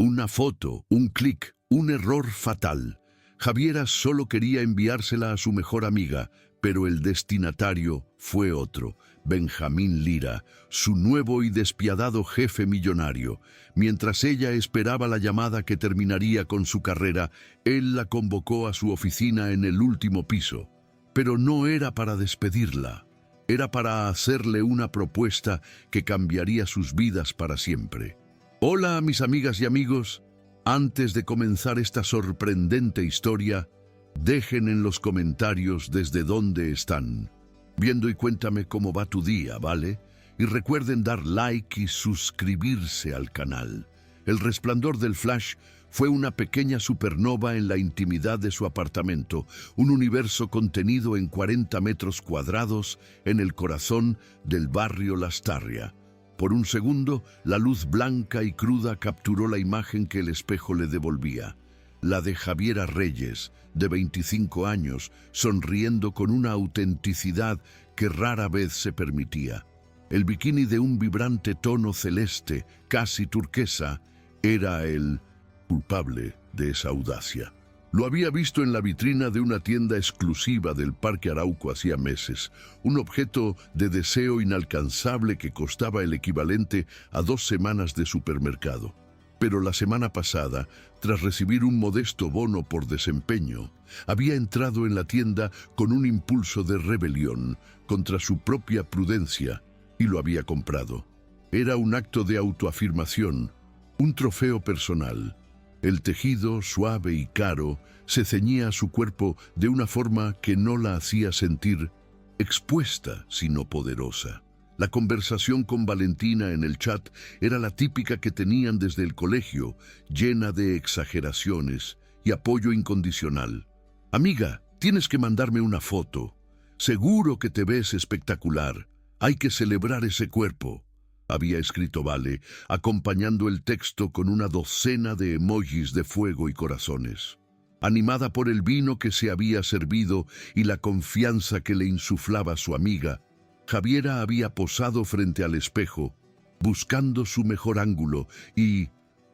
Una foto, un clic, un error fatal. Javiera solo quería enviársela a su mejor amiga, pero el destinatario fue otro, Benjamín Lira, su nuevo y despiadado jefe millonario. Mientras ella esperaba la llamada que terminaría con su carrera, él la convocó a su oficina en el último piso. Pero no era para despedirla, era para hacerle una propuesta que cambiaría sus vidas para siempre. Hola, mis amigas y amigos. Antes de comenzar esta sorprendente historia, dejen en los comentarios desde dónde están viendo y cuéntame cómo va tu día, ¿vale? Y recuerden dar like y suscribirse al canal. El resplandor del flash fue una pequeña supernova en la intimidad de su apartamento, un universo contenido en 40 metros cuadrados en el corazón del barrio Lastarria. Por un segundo, la luz blanca y cruda capturó la imagen que el espejo le devolvía. La de Javiera Reyes, de 25 años, sonriendo con una autenticidad que rara vez se permitía. El bikini de un vibrante tono celeste, casi turquesa, era el culpable de esa audacia. Lo había visto en la vitrina de una tienda exclusiva del Parque Arauco hacía meses, un objeto de deseo inalcanzable que costaba el equivalente a 2 semanas de supermercado. Pero la semana pasada, tras recibir un modesto bono por desempeño, había entrado en la tienda con un impulso de rebelión contra su propia prudencia y lo había comprado. Era un acto de autoafirmación, un trofeo personal. El tejido, suave y caro, se ceñía a su cuerpo de una forma que no la hacía sentir expuesta, sino poderosa. La conversación con Valentina en el chat era la típica que tenían desde el colegio, llena de exageraciones y apoyo incondicional. Amiga, tienes que mandarme una foto. Seguro que te ves espectacular. Hay que celebrar ese cuerpo, había escrito Vale, acompañando el texto con una docena de emojis de fuego y corazones. Animada por el vino que se había servido y la confianza que le insuflaba su amiga, Javiera había posado frente al espejo, buscando su mejor ángulo, y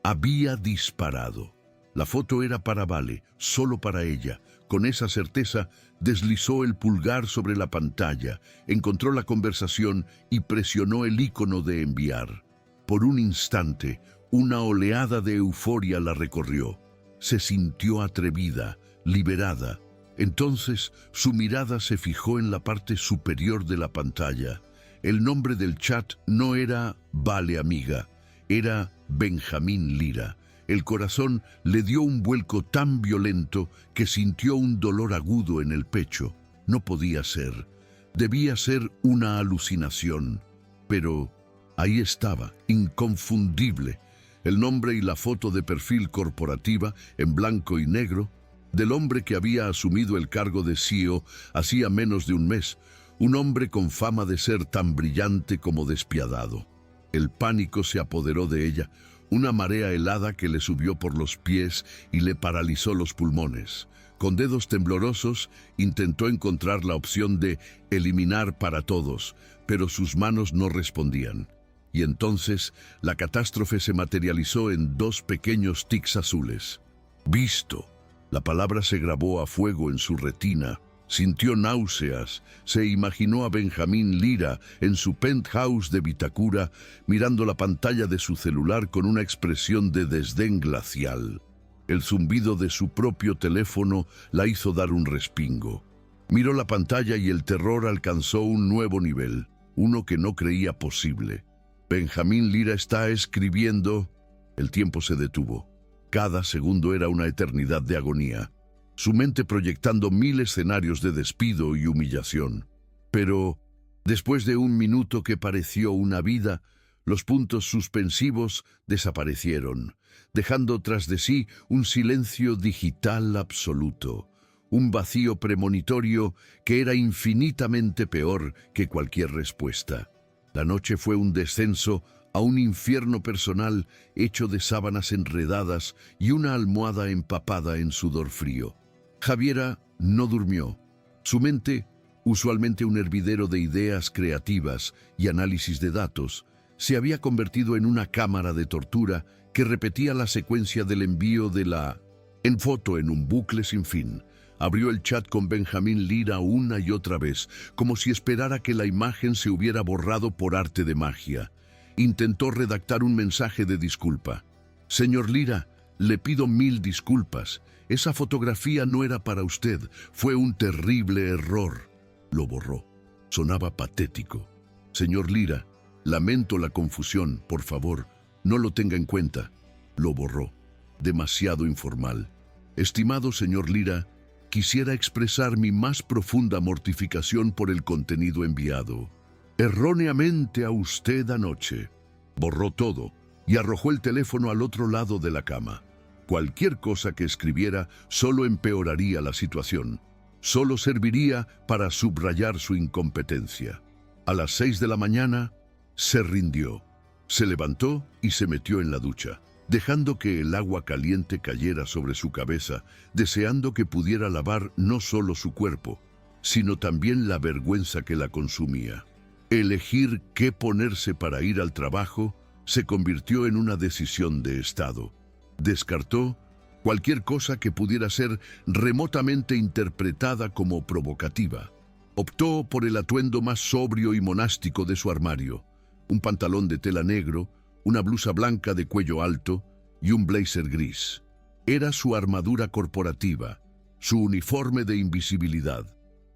había disparado. La foto era para Vale, solo para ella. Con esa certeza, deslizó el pulgar sobre la pantalla, encontró la conversación y presionó el icono de enviar. Por un instante, una oleada de euforia la recorrió. Se sintió atrevida, liberada. Entonces, su mirada se fijó en la parte superior de la pantalla. El nombre del chat no era Vale Amiga, era Benjamín Lira. El corazón le dio un vuelco tan violento que sintió un dolor agudo en el pecho. No podía ser. Debía ser una alucinación. Pero ahí estaba, inconfundible, el nombre y la foto de perfil corporativa en blanco y negro del hombre que había asumido el cargo de CEO hacía menos de un mes, un hombre con fama de ser tan brillante como despiadado. El pánico se apoderó de ella, una marea helada que le subió por los pies y le paralizó los pulmones. Con dedos temblorosos, intentó encontrar la opción de eliminar para todos, pero sus manos no respondían. Y entonces, la catástrofe se materializó en 2 pequeños tics azules. Visto. La palabra se grabó a fuego en su retina. Sintió náuseas, se imaginó a Benjamín Lira en su penthouse de Vitacura, mirando la pantalla de su celular con una expresión de desdén glacial. El zumbido de su propio teléfono la hizo dar un respingo. Miró la pantalla y el terror alcanzó un nuevo nivel, uno que no creía posible. Benjamín Lira está escribiendo. El tiempo se detuvo. Cada segundo era una eternidad de agonía. Su mente proyectando 1000 escenarios de despido y humillación. Pero, después de un minuto que pareció una vida, los puntos suspensivos desaparecieron, dejando tras de sí un silencio digital absoluto, un vacío premonitorio que era infinitamente peor que cualquier respuesta. La noche fue un descenso a un infierno personal hecho de sábanas enredadas y una almohada empapada en sudor frío. Javiera no durmió. Su mente, usualmente un hervidero de ideas creativas y análisis de datos, se había convertido en una cámara de tortura que repetía la secuencia del envío de la en foto en un bucle sin fin. Abrió el chat con Benjamín Lira una y otra vez, como si esperara que la imagen se hubiera borrado por arte de magia. Intentó redactar un mensaje de disculpa. Señor Lira, le pido 1000 disculpas. Esa fotografía no era para usted. Fue un terrible error. Lo borró. Sonaba patético. Señor Lira, lamento la confusión. Por favor, no lo tenga en cuenta. Lo borró. Demasiado informal. Estimado señor Lira, quisiera expresar mi más profunda mortificación por el contenido enviado. Erróneamente a usted anoche. Borró todo y arrojó el teléfono al otro lado de la cama. Cualquier cosa que escribiera solo empeoraría la situación. Solo serviría para subrayar su incompetencia. A las 6 de la mañana, se rindió. Se levantó y se metió en la ducha, dejando que el agua caliente cayera sobre su cabeza, deseando que pudiera lavar no solo su cuerpo, sino también la vergüenza que la consumía. Elegir qué ponerse para ir al trabajo se convirtió en una decisión de estado. Descartó cualquier cosa que pudiera ser remotamente interpretada como provocativa. Optó por el atuendo más sobrio y monástico de su armario: un pantalón de tela negro, una blusa blanca de cuello alto y un blazer gris. Era su armadura corporativa, su uniforme de invisibilidad.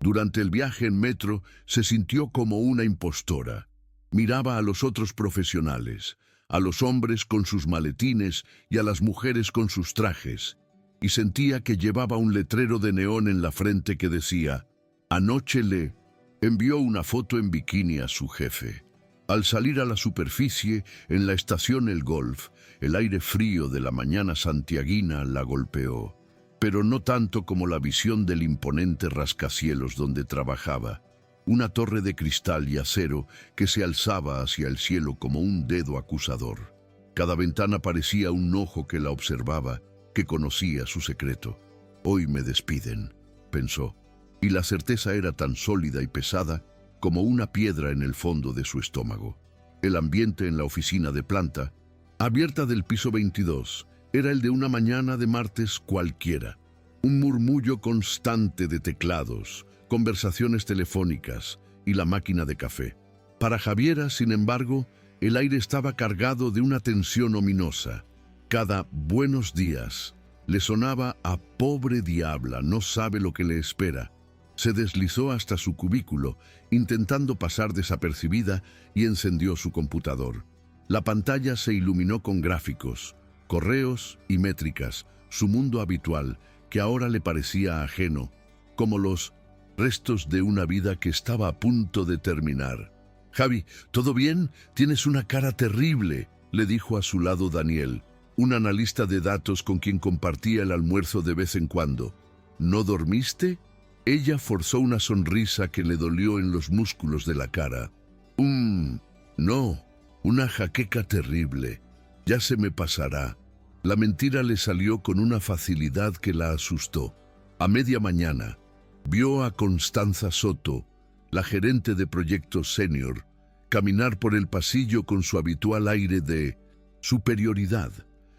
Durante el viaje en metro se sintió como una impostora. Miraba a los otros profesionales, a los hombres con sus maletines y a las mujeres con sus trajes, y sentía que llevaba un letrero de neón en la frente que decía: anoche le envió una foto en bikini a su jefe. Al salir a la superficie, en la estación El Golf, el aire frío de la mañana santiaguina la golpeó, pero no tanto como la visión del imponente rascacielos donde trabajaba, una torre de cristal y acero que se alzaba hacia el cielo como un dedo acusador. Cada ventana parecía un ojo que la observaba, que conocía su secreto. Hoy me despiden, pensó, y la certeza era tan sólida y pesada como una piedra en el fondo de su estómago. El ambiente en la oficina de planta, abierta del piso 22, era el de una mañana de martes cualquiera. Un murmullo constante de teclados, conversaciones telefónicas y la máquina de café. Para Javiera, sin embargo, el aire estaba cargado de una tensión ominosa. Cada buenos días le sonaba a pobre diabla, no sabe lo que le espera. Se deslizó hasta su cubículo, intentando pasar desapercibida, y encendió su computador. La pantalla se iluminó con gráficos, correos y métricas, su mundo habitual, que ahora le parecía ajeno, como los restos de una vida que estaba a punto de terminar. «Javi, ¿todo bien? Tienes una cara terrible», le dijo a su lado Daniel, un analista de datos con quien compartía el almuerzo de vez en cuando. «¿No dormiste?» Ella forzó una sonrisa que le dolió en los músculos de la cara. No, una jaqueca terrible. Ya se me pasará». La mentira le salió con una facilidad que la asustó. A media mañana, vio a Constanza Soto, la gerente de proyectos senior, caminar por el pasillo con su habitual aire de superioridad.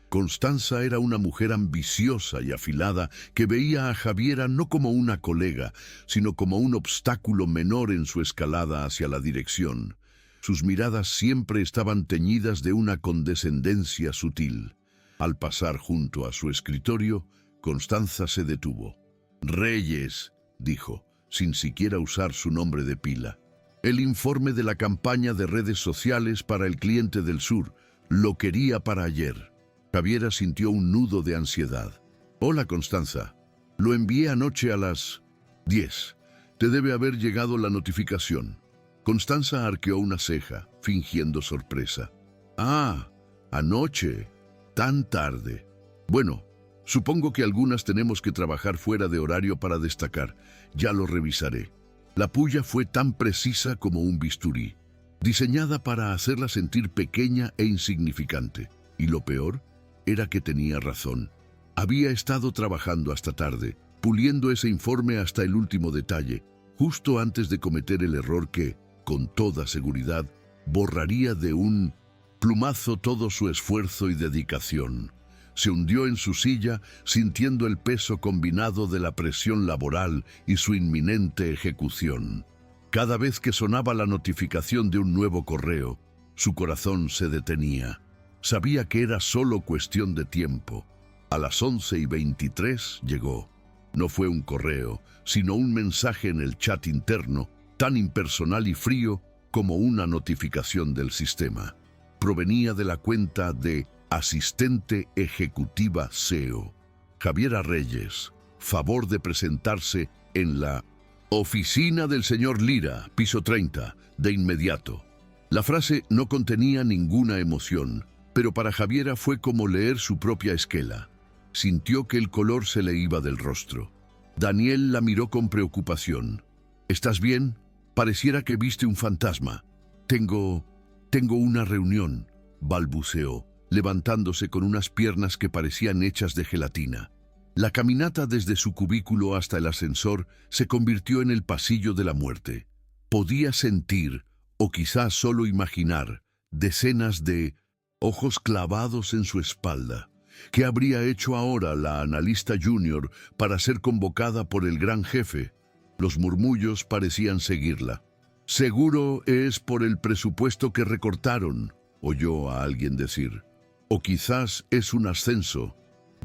Constanza era una mujer ambiciosa y afilada que veía a Javiera no como una colega, sino como un obstáculo menor en su escalada hacia la dirección. Sus miradas siempre estaban teñidas de una condescendencia sutil. Al pasar junto a su escritorio, Constanza se detuvo. «Reyes», dijo, sin siquiera usar su nombre de pila. «El informe de la campaña de redes sociales para el cliente del sur. Lo quería para ayer». Javiera sintió un nudo de ansiedad. «Hola, Constanza. Lo envié anoche a las 10. Te debe haber llegado la notificación». Constanza arqueó una ceja, fingiendo sorpresa. «Ah, anoche. Tan tarde. Bueno, supongo que algunas tenemos que trabajar fuera de horario para destacar. Ya lo revisaré». La puya fue tan precisa como un bisturí, diseñada para hacerla sentir pequeña e insignificante. Y lo peor era que tenía razón. Había estado trabajando hasta tarde, puliendo ese informe hasta el último detalle, justo antes de cometer el error que, con toda seguridad, borraría de un plumazo todo su esfuerzo y dedicación. Se hundió en su silla sintiendo el peso combinado de la presión laboral y su inminente ejecución. Cada vez que sonaba la notificación de un nuevo correo, su corazón se detenía. Sabía que era solo cuestión de tiempo. A las 11:23 llegó. No fue un correo, sino un mensaje en el chat interno, tan impersonal y frío como una notificación del sistema. Provenía de la cuenta de Asistente Ejecutiva SEO. Javiera Reyes, favor de presentarse en la oficina del señor Lira, piso 30, de inmediato. La frase no contenía ninguna emoción, pero para Javiera fue como leer su propia esquela. Sintió que el color se le iba del rostro. Daniel la miró con preocupación. ¿Estás bien? Pareciera que viste un fantasma. Tengo una reunión, balbuceó, levantándose con unas piernas que parecían hechas de gelatina. La caminata desde su cubículo hasta el ascensor se convirtió en el pasillo de la muerte. Podía sentir, o quizás solo imaginar, decenas de ojos clavados en su espalda. ¿Qué habría hecho ahora la analista junior para ser convocada por el gran jefe? Los murmullos parecían seguirla. Seguro es por el presupuesto que recortaron, oyó a alguien decir. O quizás es un ascenso,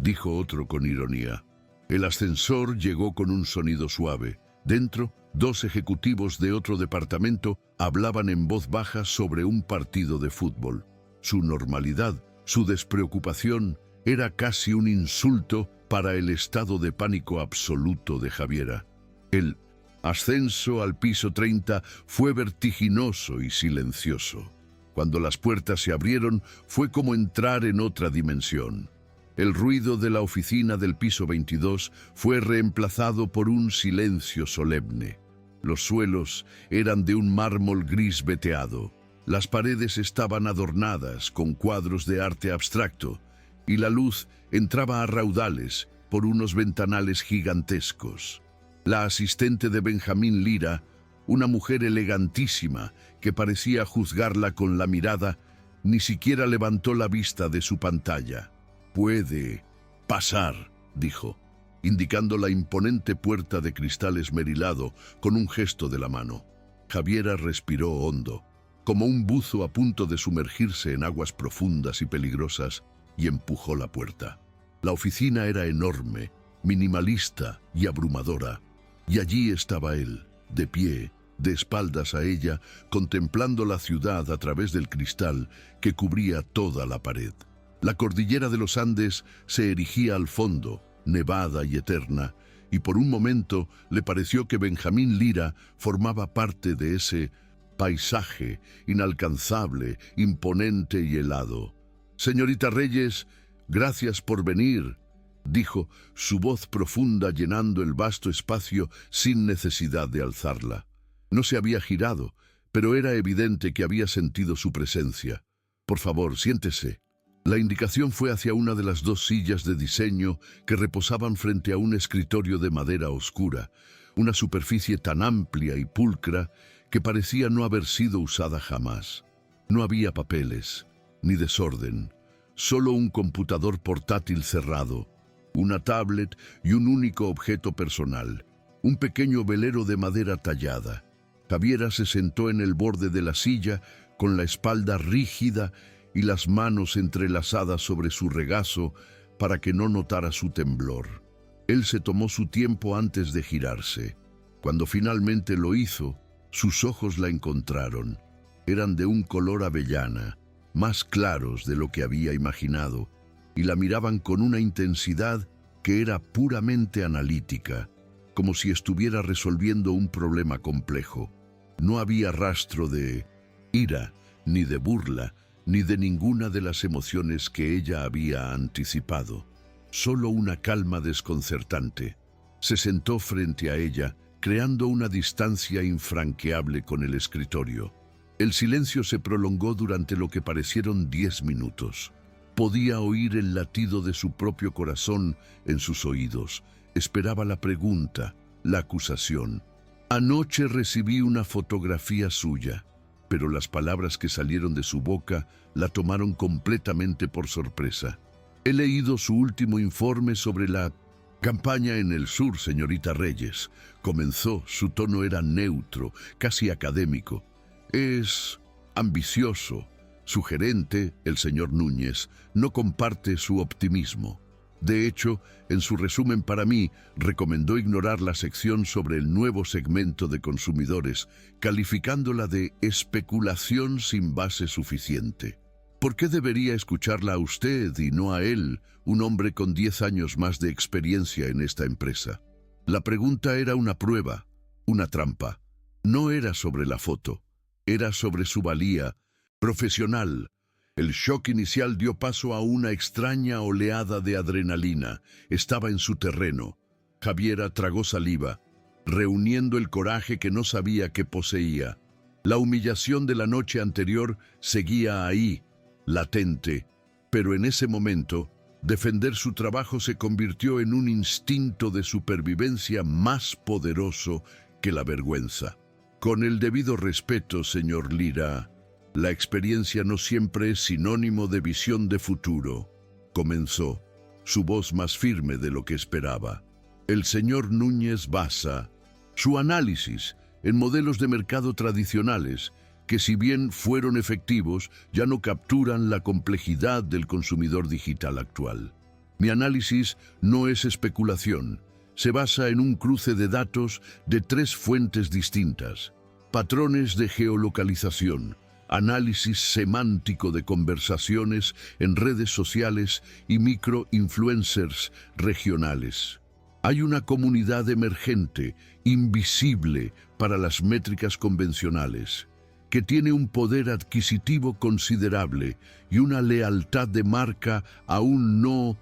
dijo otro con ironía. El ascensor llegó con un sonido suave. Dentro, dos ejecutivos de otro departamento hablaban en voz baja sobre un partido de fútbol. Su normalidad, su despreocupación, era casi un insulto para el estado de pánico absoluto de Javiera. El ascenso al piso 30 fue vertiginoso y silencioso. Cuando las puertas se abrieron, fue como entrar en otra dimensión. El ruido de la oficina del piso 22 fue reemplazado por un silencio solemne. Los suelos eran de un mármol gris veteado. Las paredes estaban adornadas con cuadros de arte abstracto, y la luz entraba a raudales por unos ventanales gigantescos. La asistente de Benjamín Lira, una mujer elegantísima que parecía juzgarla con la mirada, ni siquiera levantó la vista de su pantalla. «Puede pasar», dijo, indicando la imponente puerta de cristal esmerilado con un gesto de la mano. Javiera respiró hondo, como un buzo a punto de sumergirse en aguas profundas y peligrosas, y empujó la puerta. La oficina era enorme, minimalista y abrumadora, y allí estaba él, de pie, de espaldas a ella, contemplando la ciudad a través del cristal que cubría toda la pared. La cordillera de los Andes se erigía al fondo, nevada y eterna, y por un momento le pareció que Benjamín Lira formaba parte de ese paisaje inalcanzable, imponente y helado. «Señorita Reyes, gracias por venir», dijo, su voz profunda llenando el vasto espacio sin necesidad de alzarla. No se había girado, pero era evidente que había sentido su presencia. «Por favor, siéntese». La indicación fue hacia una de las dos sillas de diseño que reposaban frente a un escritorio de madera oscura, una superficie tan amplia y pulcra que parecía no haber sido usada jamás. No había papeles, ni desorden, solo un computador portátil cerrado, una tablet y un único objeto personal, un pequeño velero de madera tallada. Javiera se sentó en el borde de la silla con la espalda rígida y las manos entrelazadas sobre su regazo para que no notara su temblor. Él se tomó su tiempo antes de girarse. Cuando finalmente lo hizo, sus ojos la encontraron. Eran de un color avellana, más claros de lo que había imaginado, y la miraban con una intensidad que era puramente analítica, como si estuviera resolviendo un problema complejo. No había rastro de ira, ni de burla, ni de ninguna de las emociones que ella había anticipado. Solo una calma desconcertante. Se sentó frente a ella, creando una distancia infranqueable con el escritorio. El silencio se prolongó durante lo que parecieron 10 minutos. Podía oír el latido de su propio corazón en sus oídos. Esperaba la pregunta, la acusación. «Anoche recibí una fotografía suya. pero las palabras que salieron de su boca la tomaron completamente por sorpresa. He leído su último informe sobre la campaña en el sur, señorita Reyes. Comenzó, su tono era neutro, casi académico. Es ambicioso. Su gerente, el señor Núñez, no comparte su optimismo. De hecho, en su resumen para mí, recomendó ignorar la sección sobre el nuevo segmento de consumidores, calificándola de especulación sin base suficiente. ¿Por qué debería escucharla a usted y no a él, un hombre con 10 años más de experiencia en esta empresa? La pregunta era una prueba, una trampa. No era sobre la foto, era sobre su valía profesional. El shock inicial dio paso a una extraña oleada de adrenalina. Estaba en su terreno. Javiera tragó saliva, reuniendo el coraje que no sabía que poseía. La humillación de la noche anterior seguía ahí, latente, pero en ese momento, defender su trabajo se convirtió en un instinto de supervivencia más poderoso que la vergüenza. Con el debido respeto, señor Lira, la experiencia no siempre es sinónimo de visión de futuro. Comenzó, su voz más firme de lo que esperaba. El señor Núñez basa su análisis en modelos de mercado tradicionales que, si bien fueron efectivos, ya no capturan la complejidad del consumidor digital actual. Mi análisis no es especulación, se basa en un cruce de datos de 3 fuentes distintas: patrones de geolocalización, análisis semántico de conversaciones en redes sociales y microinfluencers regionales. Hay una comunidad emergente, invisible para las métricas convencionales, que tiene un poder adquisitivo considerable y una lealtad de marca aún no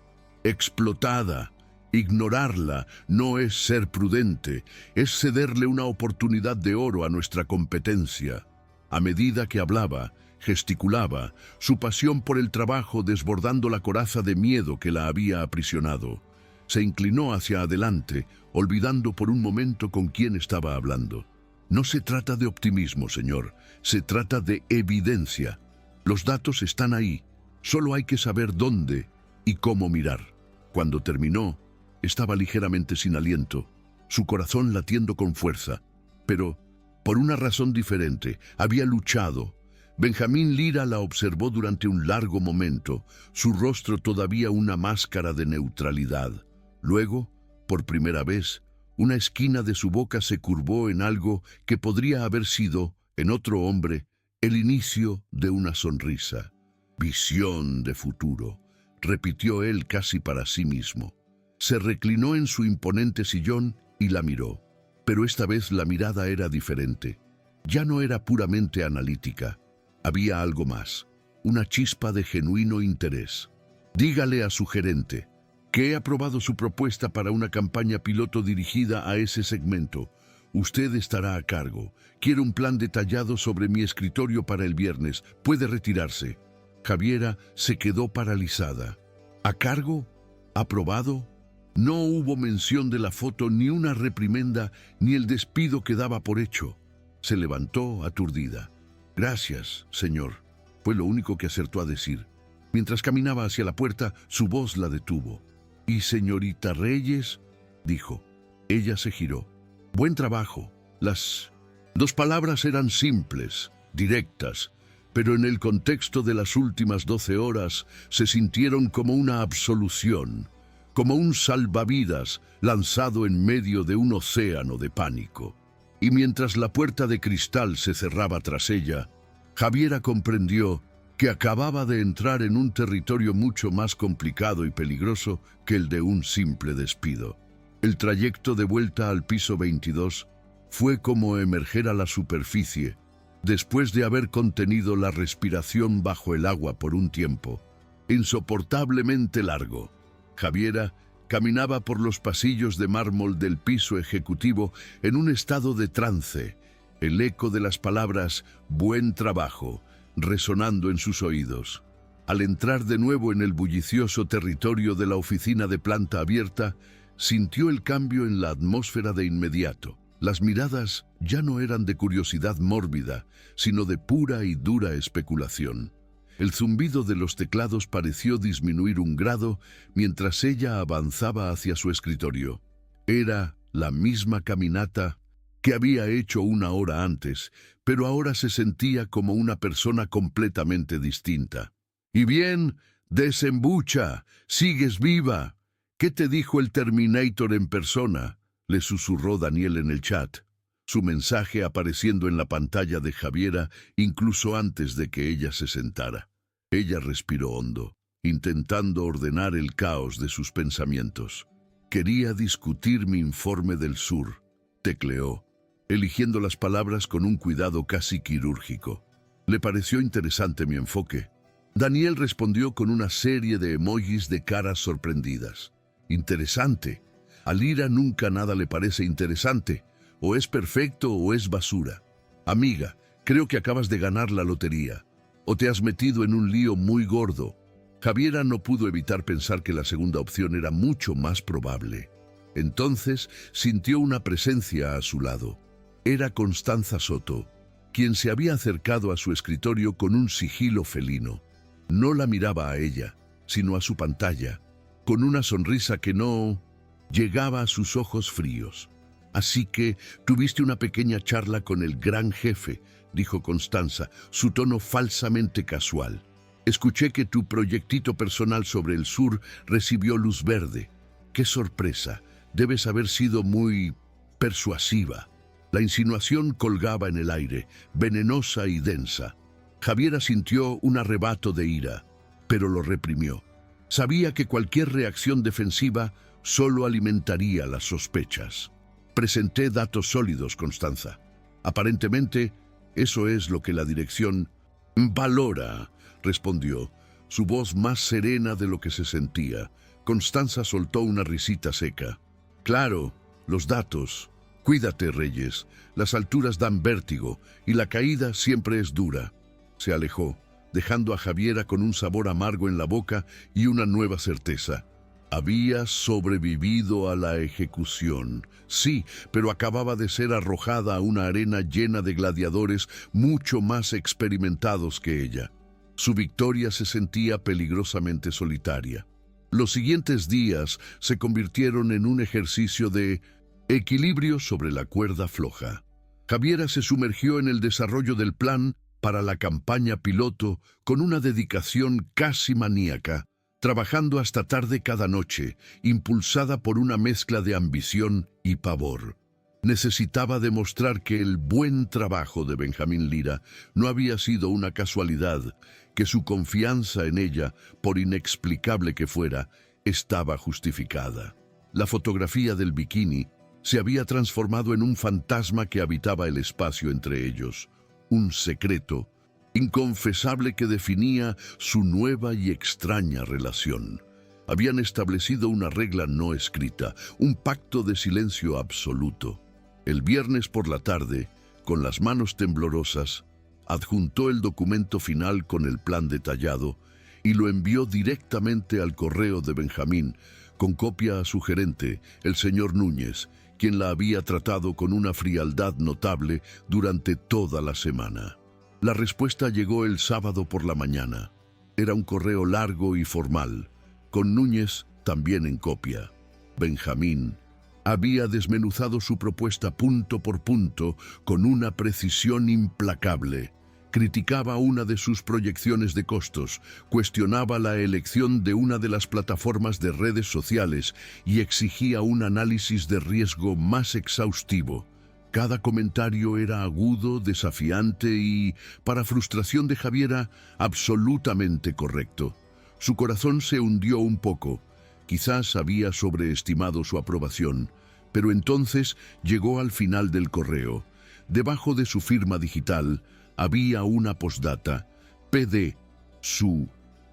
explotada. Ignorarla no es ser prudente, es cederle una oportunidad de oro a nuestra competencia. A medida que hablaba, gesticulaba, su pasión por el trabajo desbordando la coraza de miedo que la había aprisionado. Se inclinó hacia adelante, olvidando por un momento con quién estaba hablando. No se trata de optimismo, señor, se trata de evidencia. Los datos están ahí, solo hay que saber dónde y cómo mirar. Cuando terminó, estaba ligeramente sin aliento, su corazón latiendo con fuerza, pero por una razón diferente. Había luchado. Benjamín Lira la observó durante un largo momento, su rostro todavía una máscara de neutralidad. Luego, por primera vez, una esquina de su boca se curvó en algo que podría haber sido, en otro hombre, el inicio de una sonrisa. Visión de futuro, repitió él casi para sí mismo. Se reclinó en su imponente sillón y la miró. Pero esta vez la mirada era diferente. Ya no era puramente analítica. Había algo más, una chispa de genuino interés. Dígale a su gerente que he aprobado su propuesta para una campaña piloto dirigida a ese segmento. Usted estará a cargo. Quiero un plan detallado sobre mi escritorio para el viernes. Puede retirarse. Javiera se quedó paralizada. ¿A cargo? ¿Aprobado? No hubo mención de la foto, ni una reprimenda, ni el despido que daba por hecho. Se levantó aturdida. «Gracias, señor», fue lo único que acertó a decir. Mientras caminaba hacia la puerta, su voz la detuvo. «¿Y señorita Reyes?», dijo. Ella se giró. «Buen trabajo». Las 2 palabras eran simples, directas, pero en el contexto de las últimas 12 horas se sintieron como una absolución, como un salvavidas lanzado en medio de un océano de pánico. Y mientras la puerta de cristal se cerraba tras ella, Javiera comprendió que acababa de entrar en un territorio mucho más complicado y peligroso que el de un simple despido. El trayecto de vuelta al piso 22 fue como emerger a la superficie, después de haber contenido la respiración bajo el agua por un tiempo insoportablemente largo. Javiera caminaba por los pasillos de mármol del piso ejecutivo en un estado de trance, el eco de las palabras «buen trabajo» resonando en sus oídos. Al entrar de nuevo en el bullicioso territorio de la oficina de planta abierta, sintió el cambio en la atmósfera de inmediato. Las miradas ya no eran de curiosidad mórbida, sino de pura y dura especulación. El zumbido de los teclados pareció disminuir un grado mientras ella avanzaba hacia su escritorio. Era la misma caminata que había hecho una hora antes, pero ahora se sentía como una persona completamente distinta. «Y bien, desembucha, sigues viva. ¿Qué te dijo el Terminator en persona?», le susurró Daniel en el chat, su mensaje apareciendo en la pantalla de Javiera incluso antes de que ella se sentara. Ella respiró hondo, intentando ordenar el caos de sus pensamientos. «Quería discutir mi informe del sur», tecleó, eligiendo las palabras con un cuidado casi quirúrgico. «¿Le pareció interesante mi enfoque?». Daniel respondió con una serie de emojis de caras sorprendidas. «Interesante. A Lira nunca nada le parece interesante. O es perfecto o es basura. Amiga, creo que acabas de ganar la lotería. O te has metido en un lío muy gordo». Javiera no pudo evitar pensar que la segunda opción era mucho más probable. Entonces sintió una presencia a su lado. Era Constanza Soto, quien se había acercado a su escritorio con un sigilo felino. No la miraba a ella, sino a su pantalla, con una sonrisa que no llegaba a sus ojos fríos. «Así que tuviste una pequeña charla con el gran jefe», dijo Constanza, su tono falsamente casual. «Escuché que tu proyectito personal sobre el sur recibió luz verde. ¡Qué sorpresa! Debes haber sido muy persuasiva». La insinuación colgaba en el aire, venenosa y densa. Javiera sintió un arrebato de ira, pero lo reprimió. Sabía que cualquier reacción defensiva solo alimentaría las sospechas. «Presenté datos sólidos, Constanza. Aparentemente, eso es lo que la dirección valora», respondió, su voz más serena de lo que se sentía. Constanza soltó una risita seca. «Claro, los datos. Cuídate, Reyes. Las alturas dan vértigo y la caída siempre es dura». Se alejó, dejando a Javiera con un sabor amargo en la boca y una nueva certeza. Había sobrevivido a la ejecución. Sí, pero acababa de ser arrojada a una arena llena de gladiadores mucho más experimentados que ella. Su victoria se sentía peligrosamente solitaria. Los siguientes días se convirtieron en un ejercicio de equilibrio sobre la cuerda floja. Javiera se sumergió en el desarrollo del plan para la campaña piloto con una dedicación casi maníaca, trabajando hasta tarde cada noche, impulsada por una mezcla de ambición y pavor. Necesitaba demostrar que el buen trabajo de Benjamín Lira no había sido una casualidad, que su confianza en ella, por inexplicable que fuera, estaba justificada. La fotografía del bikini se había transformado en un fantasma que habitaba el espacio entre ellos, un secreto inconfesable que definía su nueva y extraña relación. Habían establecido una regla no escrita, un pacto de silencio absoluto. El viernes por la tarde, con las manos temblorosas, adjuntó el documento final con el plan detallado y lo envió directamente al correo de Benjamín, con copia a su gerente, el señor Núñez, quien la había tratado con una frialdad notable durante toda la semana. La respuesta llegó el sábado por la mañana. Era un correo largo y formal, con Núñez también en copia. Benjamín había desmenuzado su propuesta punto por punto con una precisión implacable. Criticaba una de sus proyecciones de costos, cuestionaba la elección de una de las plataformas de redes sociales y exigía un análisis de riesgo más exhaustivo. Cada comentario era agudo, desafiante y, para frustración de Javiera, absolutamente correcto. Su corazón se hundió un poco. Quizás había sobreestimado su aprobación, pero entonces llegó al final del correo. Debajo de su firma digital había una postdata. PD. Su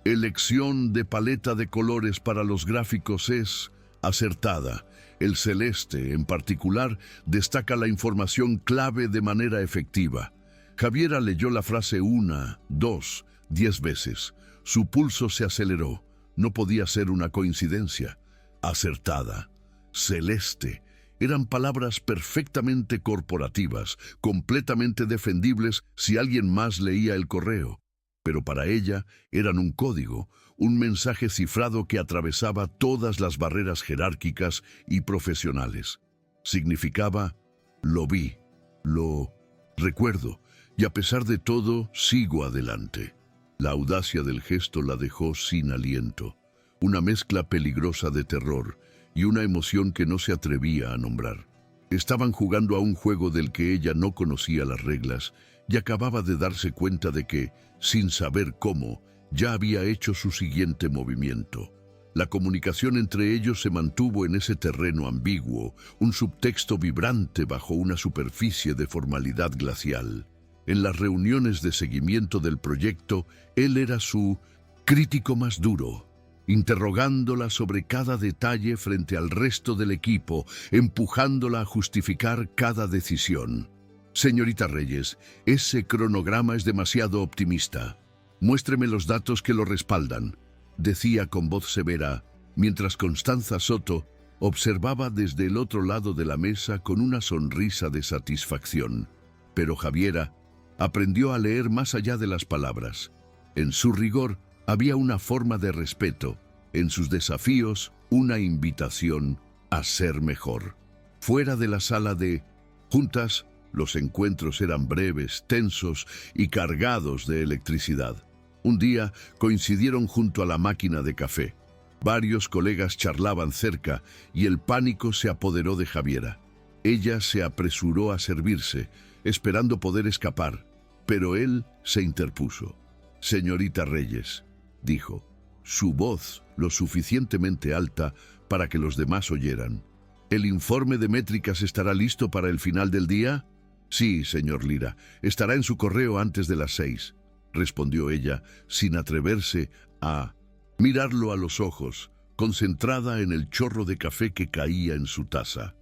elección de paleta de colores para los gráficos es acertada. El celeste, en particular, destaca la información clave de manera efectiva. Javiera leyó la frase 1, 2, 10 veces. Su pulso se aceleró. No podía ser una coincidencia. Acertada. Celeste. Eran palabras perfectamente corporativas, completamente defendibles si alguien más leía el correo. Pero para ella eran un código, un mensaje cifrado que atravesaba todas las barreras jerárquicas y profesionales. Significaba: lo vi, lo recuerdo, y a pesar de todo, sigo adelante. La audacia del gesto la dejó sin aliento, una mezcla peligrosa de terror y una emoción que no se atrevía a nombrar. Estaban jugando a un juego del que ella no conocía las reglas y acababa de darse cuenta de que, sin saber cómo, ya había hecho su siguiente movimiento. La comunicación entre ellos se mantuvo en ese terreno ambiguo, un subtexto vibrante bajo una superficie de formalidad glacial. En las reuniones de seguimiento del proyecto, él era su crítico más duro, interrogándola sobre cada detalle frente al resto del equipo, empujándola a justificar cada decisión. Señorita Reyes, ese cronograma es demasiado optimista. Muéstreme los datos que lo respaldan, decía con voz severa, mientras Constanza Soto observaba desde el otro lado de la mesa con una sonrisa de satisfacción. Pero Javiera aprendió a leer más allá de las palabras. En su rigor había una forma de respeto, en sus desafíos una invitación a ser mejor. Fuera de la sala de juntas, los encuentros eran breves, tensos y cargados de electricidad. Un día coincidieron junto a la máquina de café. Varios colegas charlaban cerca y el pánico se apoderó de Javiera. Ella se apresuró a servirse, esperando poder escapar, pero él se interpuso. «Señorita Reyes», dijo, su voz lo suficientemente alta para que los demás oyeran. «¿El informe de métricas estará listo para el final del día?» «Sí, señor Lira, estará en su correo antes de las 6», respondió ella, sin atreverse a mirarlo a los ojos, concentrada en el chorro de café que caía en su taza.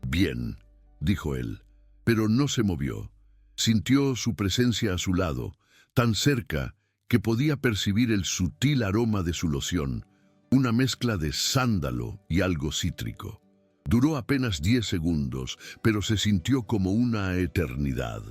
«Bien», dijo él, pero no se movió. Sintió su presencia a su lado, tan cerca que podía percibir el sutil aroma de su loción, una mezcla de sándalo y algo cítrico. Duró apenas 10 segundos, pero se sintió como una eternidad.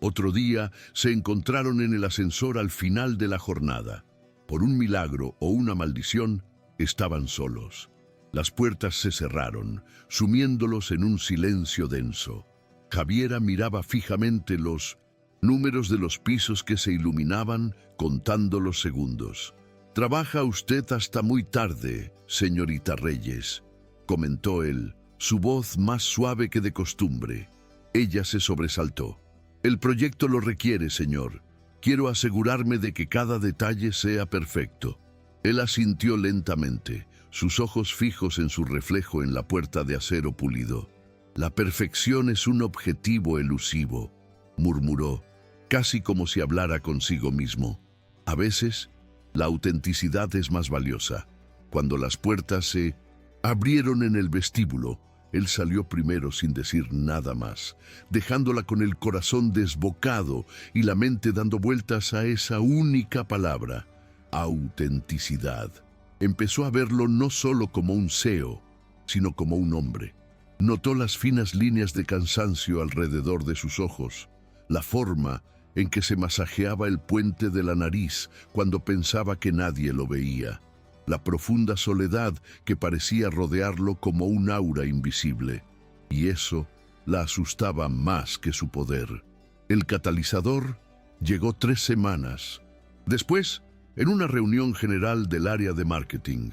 Otro día se encontraron en el ascensor al final de la jornada. Por un milagro o una maldición, estaban solos. Las puertas se cerraron, sumiéndolos en un silencio denso. Javiera miraba fijamente los números de los pisos que se iluminaban, contando los segundos. «Trabaja usted hasta muy tarde, señorita Reyes», comentó él, su voz más suave que de costumbre. Ella se sobresaltó. «El proyecto lo requiere, señor. Quiero asegurarme de que cada detalle sea perfecto». Él asintió lentamente, sus ojos fijos en su reflejo en la puerta de acero pulido. «La perfección es un objetivo elusivo», murmuró, casi como si hablara consigo mismo. «A veces, la autenticidad es más valiosa». Cuando las puertas se abrieron en el vestíbulo, él salió primero sin decir nada más, dejándola con el corazón desbocado y la mente dando vueltas a esa única palabra: autenticidad. Empezó a verlo no solo como un CEO, sino como un hombre. Notó las finas líneas de cansancio alrededor de sus ojos, la forma en que se masajeaba el puente de la nariz cuando pensaba que nadie lo veía, la profunda soledad que parecía rodearlo como un aura invisible. Y eso la asustaba más que su poder. El catalizador llegó 3 semanas después, en una reunión general del área de marketing.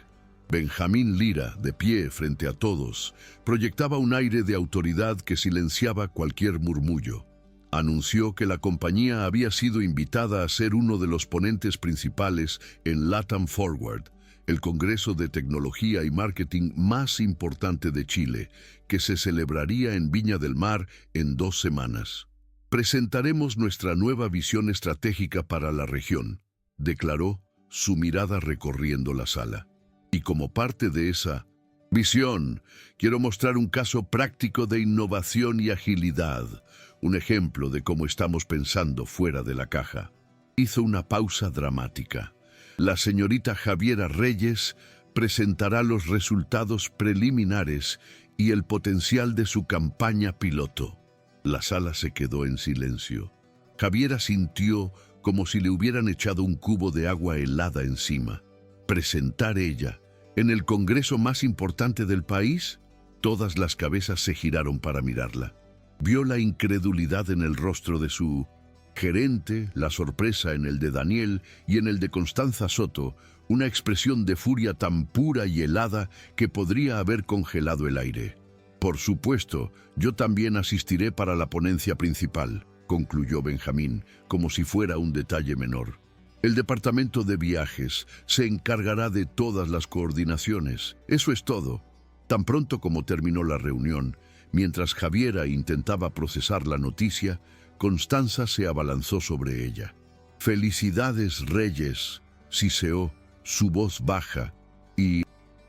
Benjamín Lira, de pie frente a todos, proyectaba un aire de autoridad que silenciaba cualquier murmullo. Anunció que la compañía había sido invitada a ser uno de los ponentes principales en LATAM Forward, el Congreso de Tecnología y Marketing más importante de Chile, que se celebraría en Viña del Mar en 2 semanas. «Presentaremos nuestra nueva visión estratégica para la región», declaró, su mirada recorriendo la sala. «Y como parte de esa visión, quiero mostrar un caso práctico de innovación y agilidad, un ejemplo de cómo estamos pensando fuera de la caja». Hizo una pausa dramática. «La señorita Javiera Reyes presentará los resultados preliminares y el potencial de su campaña piloto. La sala se quedó en silencio. Javiera sintió como si le hubieran echado un cubo de agua helada encima. ¿Presentar ella en el congreso más importante del país? Todas las cabezas se giraron para mirarla. Vio la incredulidad en el rostro de su gerente, la sorpresa en el de Daniel y en el de Constanza Soto, una expresión de furia tan pura y helada que podría haber congelado el aire. Por supuesto, yo también asistiré para la ponencia principal, concluyó Benjamín, como si fuera un detalle menor. El departamento de viajes se encargará de todas las coordinaciones. Eso es todo. Tan pronto como terminó la reunión, mientras Javiera intentaba procesar la noticia, Constanza se abalanzó sobre ella. «Felicidades, Reyes», siseó, su voz baja y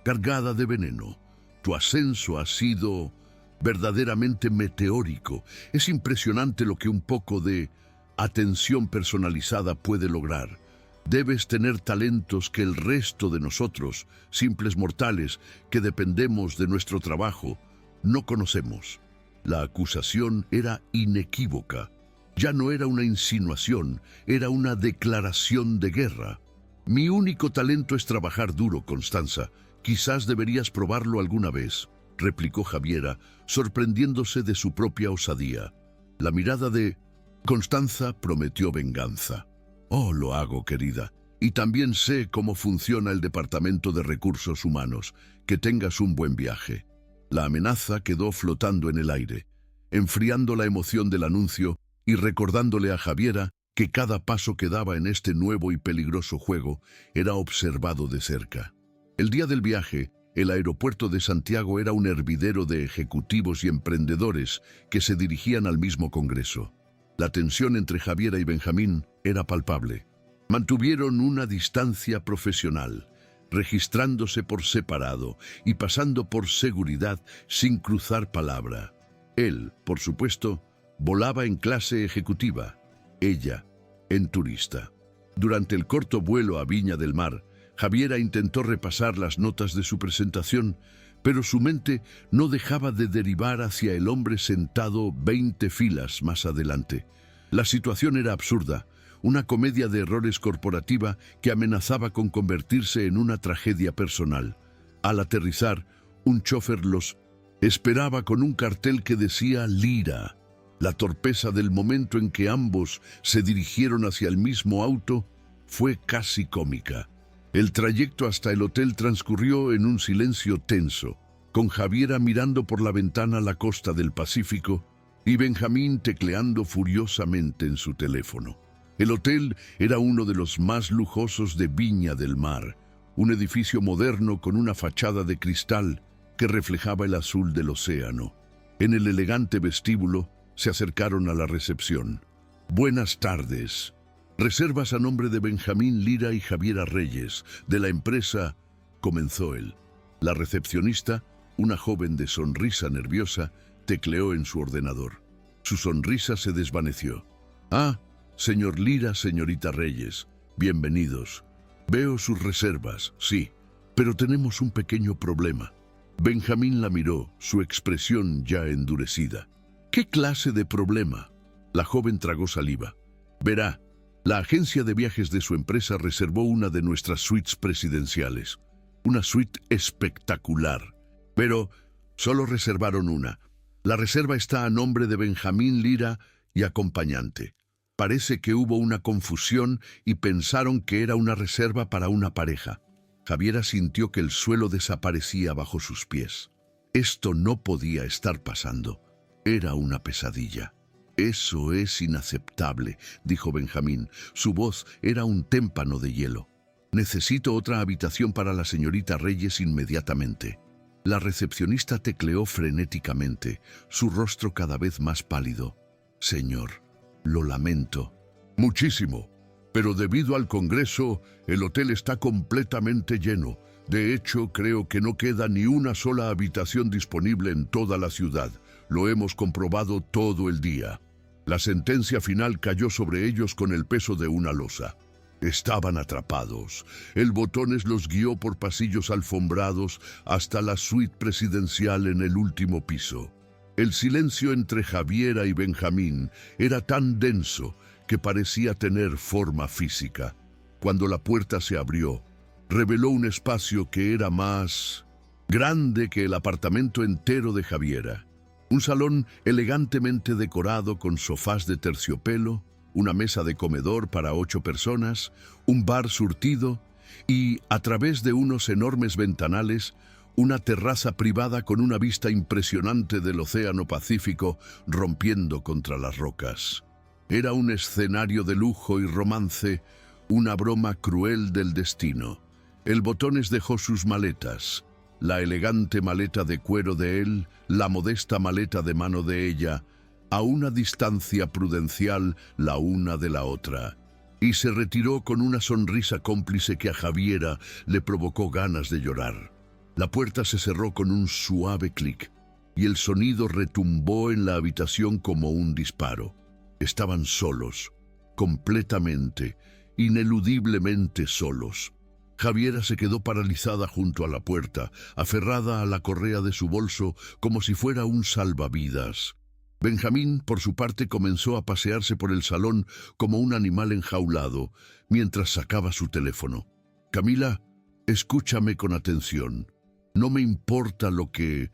cargada de veneno. «Tu ascenso ha sido verdaderamente meteórico. Es impresionante lo que un poco de atención personalizada puede lograr. Debes tener talentos que el resto de nosotros, simples mortales, que dependemos de nuestro trabajo, no conocemos». La acusación era inequívoca. Ya no era una insinuación, era una declaración de guerra. «Mi único talento es trabajar duro, Constanza. Quizás deberías probarlo alguna vez», replicó Javiera, sorprendiéndose de su propia osadía. La mirada de Constanza prometió venganza. «Oh, lo hago, querida. Y también sé cómo funciona el Departamento de Recursos Humanos. Que tengas un buen viaje». La amenaza quedó flotando en el aire, enfriando la emoción del anuncio y recordándole a Javiera que cada paso que daba en este nuevo y peligroso juego era observado de cerca. El día del viaje, el aeropuerto de Santiago era un hervidero de ejecutivos y emprendedores que se dirigían al mismo congreso. La tensión entre Javiera y Benjamín era palpable. Mantuvieron una distancia profesional, registrándose por separado y pasando por seguridad sin cruzar palabra. Él, por supuesto, volaba en clase ejecutiva, ella en turista. Durante el corto vuelo a Viña del Mar, Javiera intentó repasar las notas de su presentación, pero su mente no dejaba de derivar hacia el hombre sentado 20 filas más adelante. La situación era absurda, una comedia de errores corporativa que amenazaba con convertirse en una tragedia personal. Al aterrizar, un chofer los esperaba con un cartel que decía Lira. La torpeza del momento en que ambos se dirigieron hacia el mismo auto fue casi cómica. El trayecto hasta el hotel transcurrió en un silencio tenso, con Javiera mirando por la ventana la costa del Pacífico y Benjamín tecleando furiosamente en su teléfono. El hotel era uno de los más lujosos de Viña del Mar, un edificio moderno con una fachada de cristal que reflejaba el azul del océano. En el elegante vestíbulo se acercaron a la recepción. «Buenas tardes. Reservas a nombre de Benjamín Lira y Javiera Reyes, de la empresa», comenzó él. La recepcionista, una joven de sonrisa nerviosa, tecleó en su ordenador. Su sonrisa se desvaneció. «Ah, señor Lira, señorita Reyes, bienvenidos. Veo sus reservas, sí, pero tenemos un pequeño problema». Benjamín la miró, su expresión ya endurecida. «¿Qué clase de problema?». La joven tragó saliva. «Verá, la agencia de viajes de su empresa reservó una de nuestras suites presidenciales. Una suite espectacular. Pero solo reservaron una. La reserva está a nombre de Benjamín Lira y acompañante. Parece que hubo una confusión y pensaron que era una reserva para una pareja». Javiera sintió que el suelo desaparecía bajo sus pies. Esto no podía estar pasando. Era una pesadilla. «Eso es inaceptable», dijo Benjamín. Su voz era un témpano de hielo. «Necesito otra habitación para la señorita Reyes inmediatamente». La recepcionista tecleó frenéticamente, su rostro cada vez más pálido. «Señor, lo lamento». «Muchísimo. Pero debido al Congreso, el hotel está completamente lleno. De hecho, creo que no queda ni una sola habitación disponible en toda la ciudad. Lo hemos comprobado todo el día». La sentencia final cayó sobre ellos con el peso de una losa. Estaban atrapados. El Botones los guió por pasillos alfombrados hasta la suite presidencial en el último piso. El silencio entre Javiera y Benjamín era tan denso que parecía tener forma física. Cuando la puerta se abrió, reveló un espacio que era más grande que el apartamento entero de Javiera. Un salón elegantemente decorado con sofás de terciopelo, una mesa de comedor para 8 personas, un bar surtido y, a través de unos enormes ventanales, una terraza privada con una vista impresionante del Océano Pacífico rompiendo contra las rocas. Era un escenario de lujo y romance, una broma cruel del destino. El Botones dejó sus maletas, la elegante maleta de cuero de él, la modesta maleta de mano de ella, a una distancia prudencial la una de la otra, y se retiró con una sonrisa cómplice que a Javiera le provocó ganas de llorar. La puerta se cerró con un suave clic, y el sonido retumbó en la habitación como un disparo. Estaban solos, completamente, ineludiblemente solos. Javiera se quedó paralizada junto a la puerta, aferrada a la correa de su bolso como si fuera un salvavidas. Benjamín, por su parte, comenzó a pasearse por el salón como un animal enjaulado, mientras sacaba su teléfono. «Camila, escúchame con atención. No me importa lo que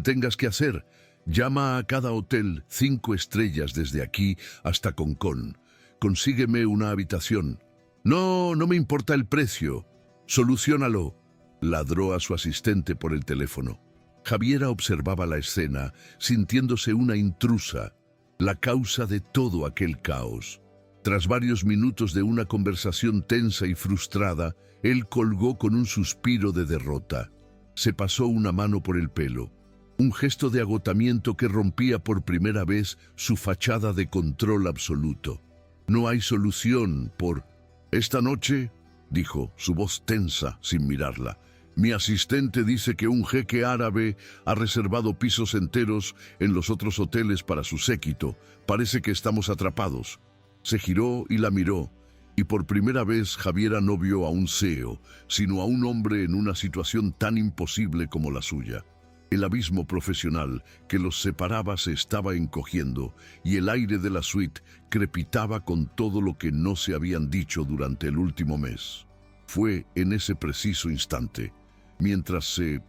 tengas que hacer. Llama a cada hotel 5 estrellas desde aquí hasta Concón. Consígueme una habitación. No me importa el precio. Soluciónalo», ladró a su asistente por el teléfono. Javiera observaba la escena, sintiéndose una intrusa, la causa de todo aquel caos. Tras varios minutos de una conversación tensa y frustrada, él colgó con un suspiro de derrota. Se pasó una mano por el pelo, un gesto de agotamiento que rompía por primera vez su fachada de control absoluto. «No hay solución por esta noche», dijo, su voz tensa sin mirarla. «Mi asistente dice que un jeque árabe ha reservado pisos enteros en los otros hoteles para su séquito. Parece que estamos atrapados». Se giró y la miró, y por primera vez Javiera no vio a un CEO, sino a un hombre en una situación tan imposible como la suya. El abismo profesional que los separaba se estaba encogiendo, y el aire de la suite crepitaba con todo lo que no se habían dicho durante el último mes. Fue en ese preciso instante, mientras se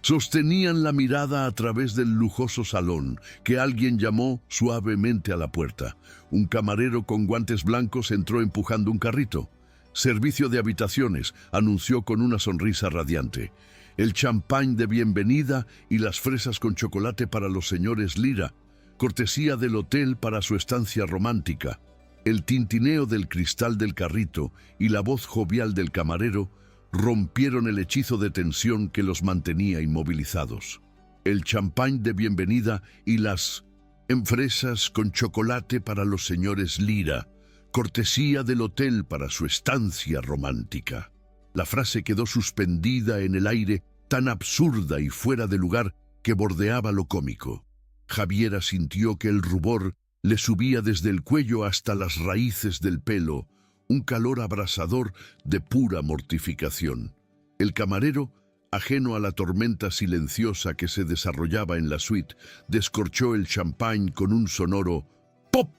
sostenían la mirada a través del lujoso salón, que alguien llamó suavemente a la puerta. Un camarero con guantes blancos entró empujando un carrito. «Servicio de habitaciones», anunció con una sonrisa radiante. «El champán de bienvenida y las fresas con chocolate para los señores Lira, cortesía del hotel para su estancia romántica». El tintineo del cristal del carrito y la voz jovial del camarero rompieron el hechizo de tensión que los mantenía inmovilizados. «El champán de bienvenida y las fresas con chocolate para los señores Lira, cortesía del hotel para su estancia romántica». La frase quedó suspendida en el aire, tan absurda y fuera de lugar que bordeaba lo cómico. Javiera sintió que el rubor le subía desde el cuello hasta las raíces del pelo, un calor abrasador de pura mortificación. El camarero, ajeno a la tormenta silenciosa que se desarrollaba en la suite, descorchó el champán con un sonoro «pop».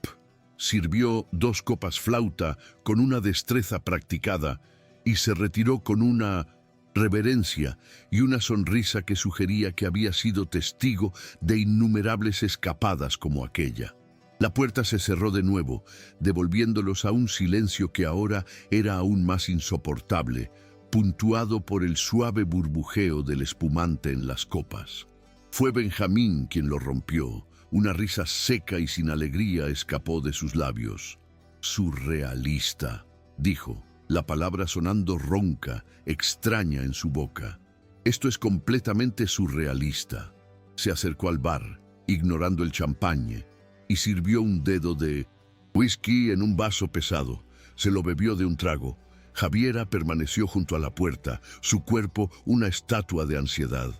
Sirvió 2 copas flauta con una destreza practicada y se retiró con una reverencia y una sonrisa que sugería que había sido testigo de innumerables escapadas como aquella. La puerta se cerró de nuevo, devolviéndolos a un silencio que ahora era aún más insoportable, puntuado por el suave burbujeo del espumante en las copas. Fue Benjamín quien lo rompió. Una risa seca y sin alegría escapó de sus labios. «Surrealista», dijo, la palabra sonando ronca, extraña en su boca. «Esto es completamente surrealista». Se acercó al bar, ignorando el champagne, y sirvió un dedo de whisky en un vaso pesado. Se lo bebió de un trago. Javiera permaneció junto a la puerta, su cuerpo una estatua de ansiedad.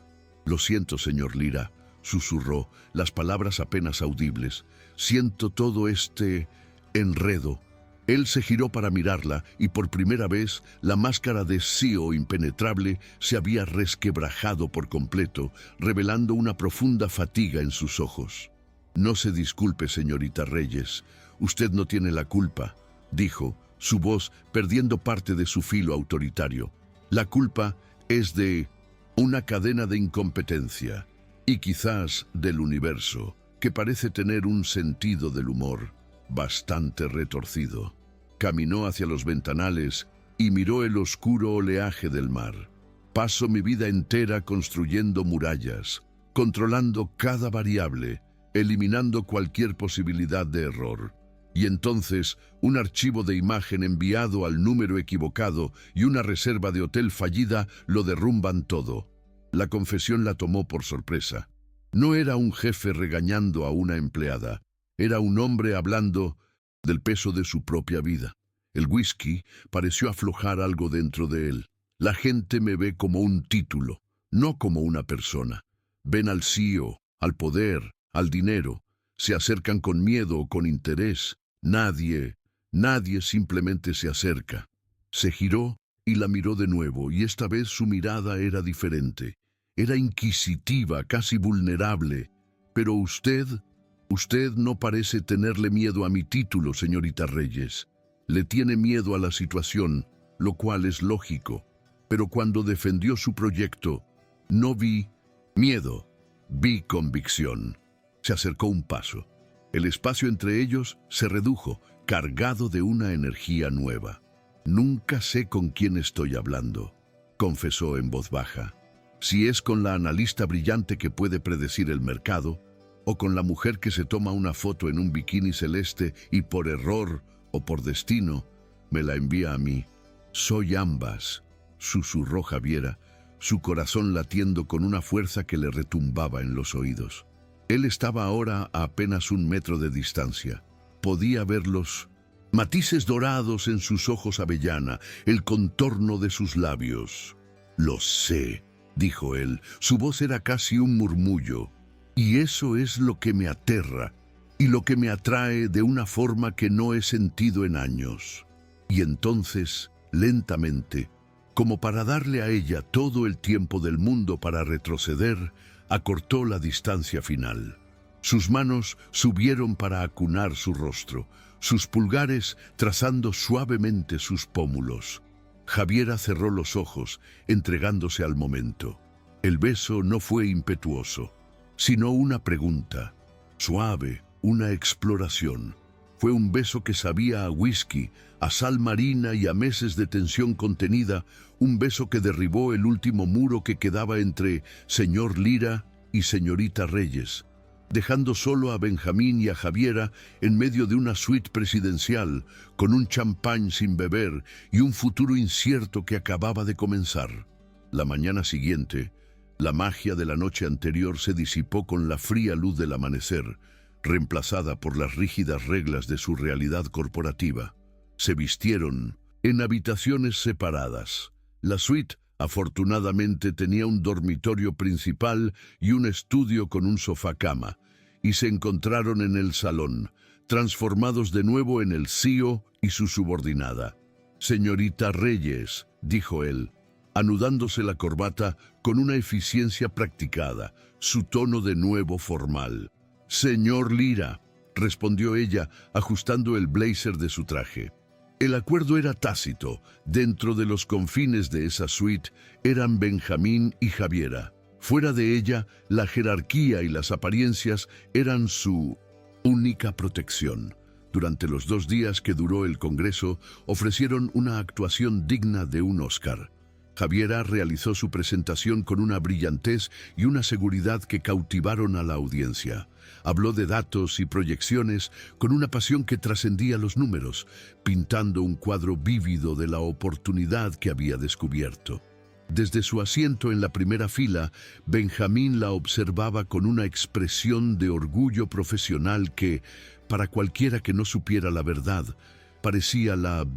«Lo siento, señor Lira», susurró, las palabras apenas audibles. «Siento todo este enredo. Él se giró para mirarla y por primera vez la máscara de CEO impenetrable se había resquebrajado por completo, revelando una profunda fatiga en sus ojos. «No se disculpe, señorita Reyes. Usted no tiene la culpa», dijo, su voz perdiendo parte de su filo autoritario. «La culpa es de una cadena de incompetencia y quizás del universo, que parece tener un sentido del humor bastante retorcido». Caminó hacia los ventanales y miró el oscuro oleaje del mar. «Paso mi vida entera construyendo murallas, controlando cada variable, eliminando cualquier posibilidad de error. Y entonces, un archivo de imagen enviado al número equivocado y una reserva de hotel fallida lo derrumban todo». La confesión la tomó por sorpresa. No era un jefe regañando a una empleada, era un hombre hablando del peso de su propia vida. El whisky pareció aflojar algo dentro de él. «La gente me ve como un título, no como una persona. Ven al CEO, al poder, al dinero. Se acercan con miedo o con interés. Nadie simplemente se acerca». Se giró y la miró de nuevo, y esta vez su mirada era diferente. Era inquisitiva, casi vulnerable. «Pero usted no parece tenerle miedo a mi título, señorita Reyes. Le tiene miedo a la situación, lo cual es lógico. Pero cuando defendió su proyecto, no vi miedo, vi convicción». Se acercó un paso. El espacio entre ellos se redujo, cargado de una energía nueva. «Nunca sé con quién estoy hablando», confesó en voz baja. «Si es con la analista brillante que puede predecir el mercado, o con la mujer que se toma una foto en un bikini celeste y por error o por destino me la envía a mí. Soy ambas», susurró Javiera, su corazón latiendo con una fuerza que le retumbaba en los oídos. Él estaba ahora a apenas 1 metro de distancia. Podía ver los matices dorados en sus ojos avellana, el contorno de sus labios. «Lo sé», dijo él. Su voz era casi un murmullo. «Y eso es lo que me aterra y lo que me atrae de una forma que no he sentido en años». Y entonces, lentamente, como para darle a ella todo el tiempo del mundo para retroceder, acortó la distancia final. Sus manos subieron para acunar su rostro, sus pulgares trazando suavemente sus pómulos. Javiera cerró los ojos, entregándose al momento. El beso no fue impetuoso, sino una pregunta, suave, una exploración. Fue un beso que sabía a whisky, a sal marina y a meses de tensión contenida, un beso que derribó el último muro que quedaba entre señor Lira y señorita Reyes, dejando solo a Benjamín y a Javiera en medio de una suite presidencial, con un champán sin beber y un futuro incierto que acababa de comenzar. La mañana siguiente, la magia de la noche anterior se disipó con la fría luz del amanecer, reemplazada por las rígidas reglas de su realidad corporativa. Se vistieron en habitaciones separadas. La suite, afortunadamente, tenía un dormitorio principal y un estudio con un sofá-cama, y se encontraron en el salón, transformados de nuevo en el CEO y su subordinada. «Señorita Reyes», dijo él, anudándose la corbata con una eficiencia practicada, su tono de nuevo formal. «Señor Lira», respondió ella, ajustando el blazer de su traje. El acuerdo era tácito. Dentro de los confines de esa suite eran Benjamín y Javiera. Fuera de ella, la jerarquía y las apariencias eran su única protección. Durante los 2 días que duró el congreso, ofrecieron una actuación digna de un Oscar. Javiera realizó su presentación con una brillantez y una seguridad que cautivaron a la audiencia. Habló de datos y proyecciones con una pasión que trascendía los números, pintando un cuadro vívido de la oportunidad que había descubierto. Desde su asiento en la primera fila, Benjamín la observaba con una expresión de orgullo profesional que, para cualquiera que no supiera la verdad, parecía la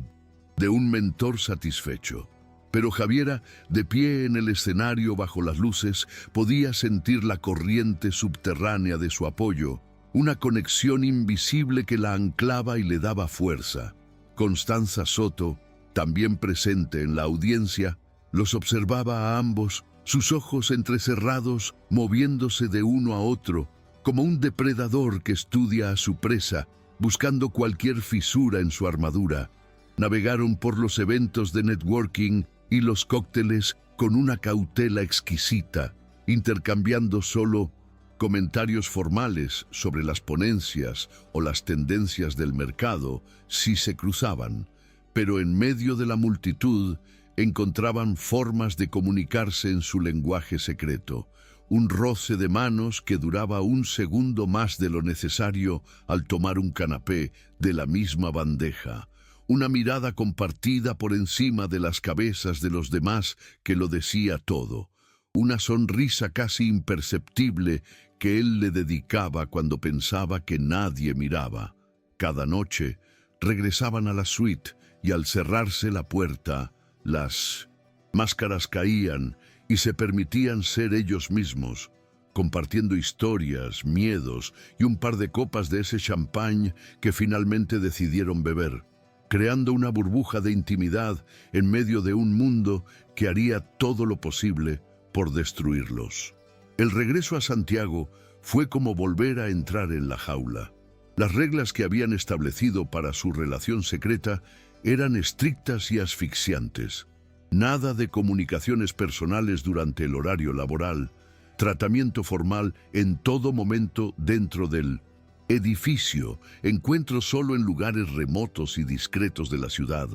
de un mentor satisfecho. Pero Javiera, de pie en el escenario bajo las luces, podía sentir la corriente subterránea de su apoyo, una conexión invisible que la anclaba y le daba fuerza. Constanza Soto, también presente en la audiencia, los observaba a ambos, sus ojos entrecerrados, moviéndose de uno a otro, como un depredador que estudia a su presa, buscando cualquier fisura en su armadura. Navegaron por los eventos de networking y los cócteles con una cautela exquisita, intercambiando solo comentarios formales sobre las ponencias o las tendencias del mercado si se cruzaban, pero en medio de la multitud encontraban formas de comunicarse en su lenguaje secreto, un roce de manos que duraba un segundo más de lo necesario al tomar un canapé de la misma bandeja, una mirada compartida por encima de las cabezas de los demás que lo decía todo, una sonrisa casi imperceptible que él le dedicaba cuando pensaba que nadie miraba. Cada noche regresaban a la suite y al cerrarse la puerta, las máscaras caían y se permitían ser ellos mismos, compartiendo historias, miedos y un par de copas de ese champán que finalmente decidieron beber, creando una burbuja de intimidad en medio de un mundo que haría todo lo posible por destruirlos. El regreso a Santiago fue como volver a entrar en la jaula. Las reglas que habían establecido para su relación secreta eran estrictas y asfixiantes. Nada de comunicaciones personales durante el horario laboral, tratamiento formal en todo momento dentro del edificio, encuentros solo en lugares remotos y discretos de la ciudad,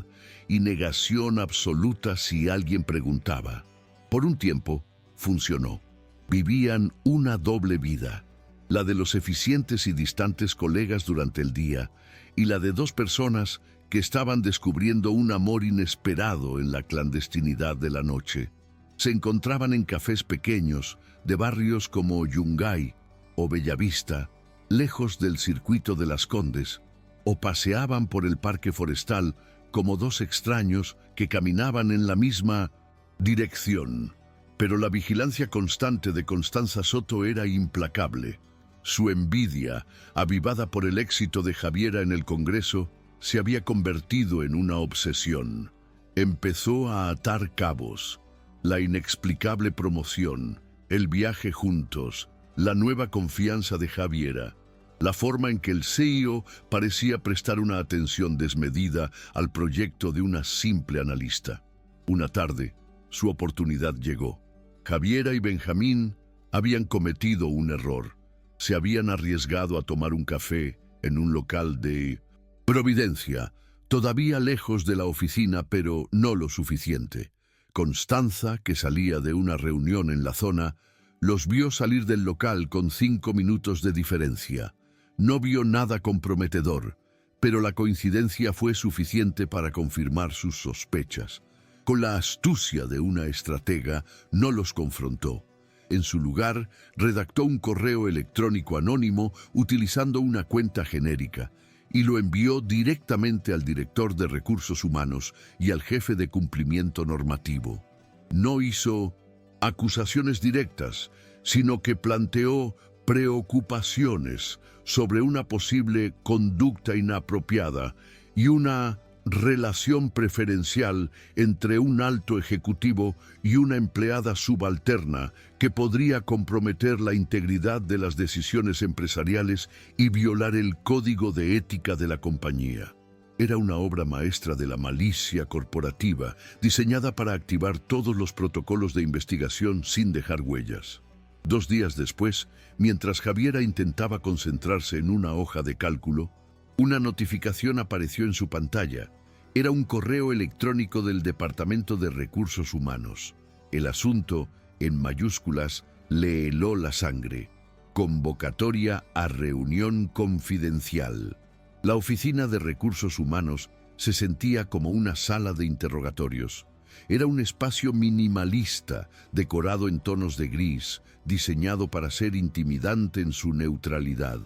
y negación absoluta si alguien preguntaba. Por un tiempo, funcionó. Vivían una doble vida, la de los eficientes y distantes colegas durante el día, y la de dos personas que estaban descubriendo un amor inesperado en la clandestinidad de la noche. Se encontraban en cafés pequeños, de barrios como Yungay o Bellavista, lejos del circuito de Las Condes, o paseaban por el parque forestal como dos extraños que caminaban en la misma dirección. Pero la vigilancia constante de Constanza Soto era implacable. Su envidia, avivada por el éxito de Javiera en el Congreso, se había convertido en una obsesión. Empezó a atar cabos. La inexplicable promoción, el viaje juntos, la nueva confianza de Javiera, la forma en que el CEO parecía prestar una atención desmedida al proyecto de una simple analista. Una tarde, su oportunidad llegó. Javiera y Benjamín habían cometido un error. Se habían arriesgado a tomar un café en un local de Providencia, todavía lejos de la oficina, pero no lo suficiente. Constanza, que salía de una reunión en la zona, los vio salir del local con 5 minutos de diferencia. No vio nada comprometedor, pero la coincidencia fue suficiente para confirmar sus sospechas. Con la astucia de una estratega, no los confrontó. En su lugar, redactó un correo electrónico anónimo utilizando una cuenta genérica y lo envió directamente al director de Recursos Humanos y al jefe de cumplimiento normativo. No hizo acusaciones directas, sino que planteó preocupaciones sobre una posible conducta inapropiada y una relación preferencial entre un alto ejecutivo y una empleada subalterna que podría comprometer la integridad de las decisiones empresariales y violar el código de ética de la compañía. Era una obra maestra de la malicia corporativa, diseñada para activar todos los protocolos de investigación sin dejar huellas. 2 días después, mientras Javiera intentaba concentrarse en una hoja de cálculo, una notificación apareció en su pantalla. Era un correo electrónico del Departamento de Recursos Humanos. El asunto, en mayúsculas, le heló la sangre. Convocatoria a reunión confidencial. La Oficina de Recursos Humanos se sentía como una sala de interrogatorios. Era un espacio minimalista, decorado en tonos de gris, diseñado para ser intimidante en su neutralidad.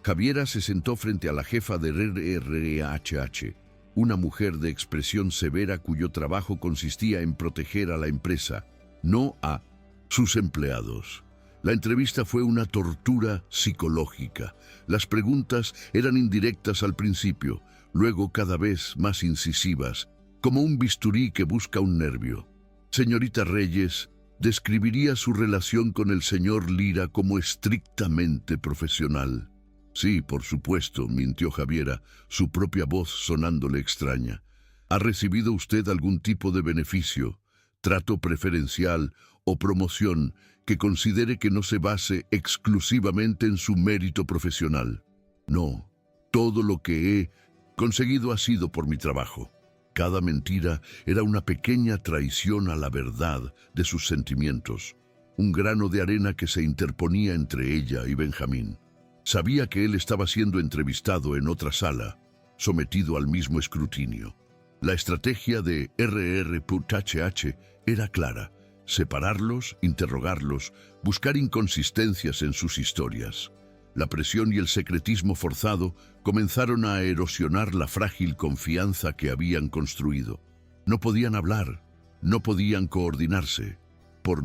Javiera se sentó frente a la jefa de RRHH, una mujer de expresión severa cuyo trabajo consistía en proteger a la empresa, no a sus empleados. La entrevista fue una tortura psicológica. Las preguntas eran indirectas al principio, luego cada vez más incisivas, como un bisturí que busca un nervio. Señorita Reyes describiría su relación con el señor Lira como estrictamente profesional. Sí, por supuesto, mintió Javiera, su propia voz sonándole extraña. ¿Ha recibido usted algún tipo de beneficio, trato preferencial o promoción que considere que no se base exclusivamente en su mérito profesional? No, todo lo que he conseguido ha sido por mi trabajo. Cada mentira era una pequeña traición a la verdad de sus sentimientos, un grano de arena que se interponía entre ella y Benjamín. Sabía que él estaba siendo entrevistado en otra sala, sometido al mismo escrutinio. La estrategia de RR.HH era clara: separarlos, interrogarlos, buscar inconsistencias en sus historias. La presión y el secretismo forzado comenzaron a erosionar la frágil confianza que habían construido. No podían hablar, no podían coordinarse. Por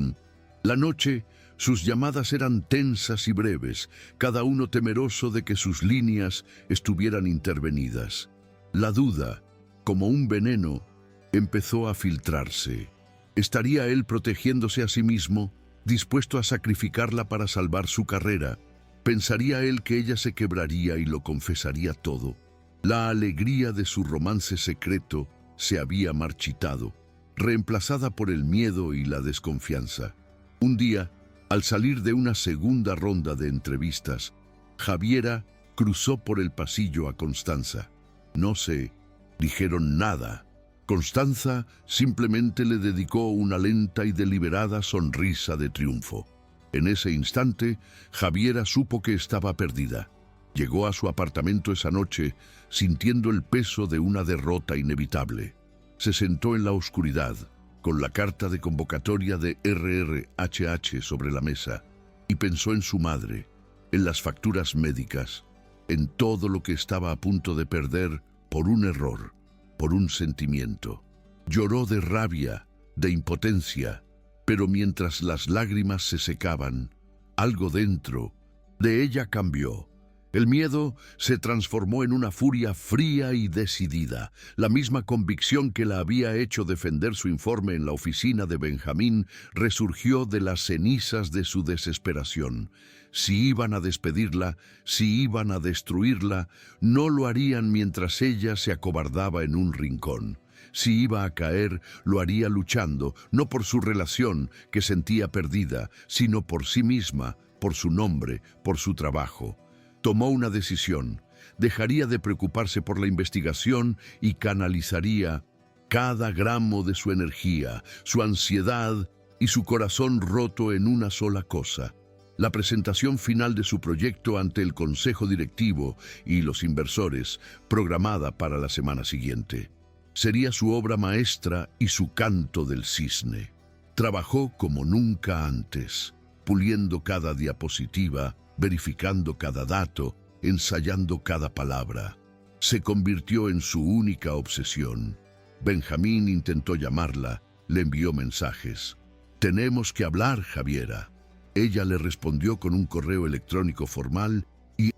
la noche, sus llamadas eran tensas y breves, cada uno temeroso de que sus líneas estuvieran intervenidas. La duda, como un veneno, empezó a filtrarse. ¿Estaría él protegiéndose a sí mismo, dispuesto a sacrificarla para salvar su carrera? ¿Pensaría él que ella se quebraría y lo confesaría todo? La alegría de su romance secreto se había marchitado, reemplazada por el miedo y la desconfianza. Un día, al salir de una segunda ronda de entrevistas, Javiera cruzó por el pasillo a Constanza. No se dijeron nada. Constanza simplemente le dedicó una lenta y deliberada sonrisa de triunfo. En ese instante, Javiera supo que estaba perdida. Llegó a su apartamento esa noche sintiendo el peso de una derrota inevitable. Se sentó en la oscuridad, con la carta de convocatoria de RRHH sobre la mesa, y pensó en su madre, en las facturas médicas, en todo lo que estaba a punto de perder por un error, por un sentimiento. Lloró de rabia, de impotencia, pero mientras las lágrimas se secaban, algo dentro de ella cambió. El miedo se transformó en una furia fría y decidida. La misma convicción que la había hecho defender su informe en la oficina de Benjamín resurgió de las cenizas de su desesperación. Si iban a despedirla, si iban a destruirla, no lo harían mientras ella se acobardaba en un rincón. Si iba a caer, lo haría luchando, no por su relación, que sentía perdida, sino por sí misma, por su nombre, por su trabajo. Tomó una decisión. Dejaría de preocuparse por la investigación y canalizaría cada gramo de su energía, su ansiedad y su corazón roto en una sola cosa: la presentación final de su proyecto ante el consejo directivo y los inversores, programada para la semana siguiente. Sería su obra maestra y su canto del cisne. Trabajó como nunca antes, puliendo cada diapositiva, verificando cada dato, ensayando cada palabra. Se convirtió en su única obsesión. Benjamín intentó llamarla, le envió mensajes. «Tenemos que hablar, Javiera». Ella le respondió con un correo electrónico formal y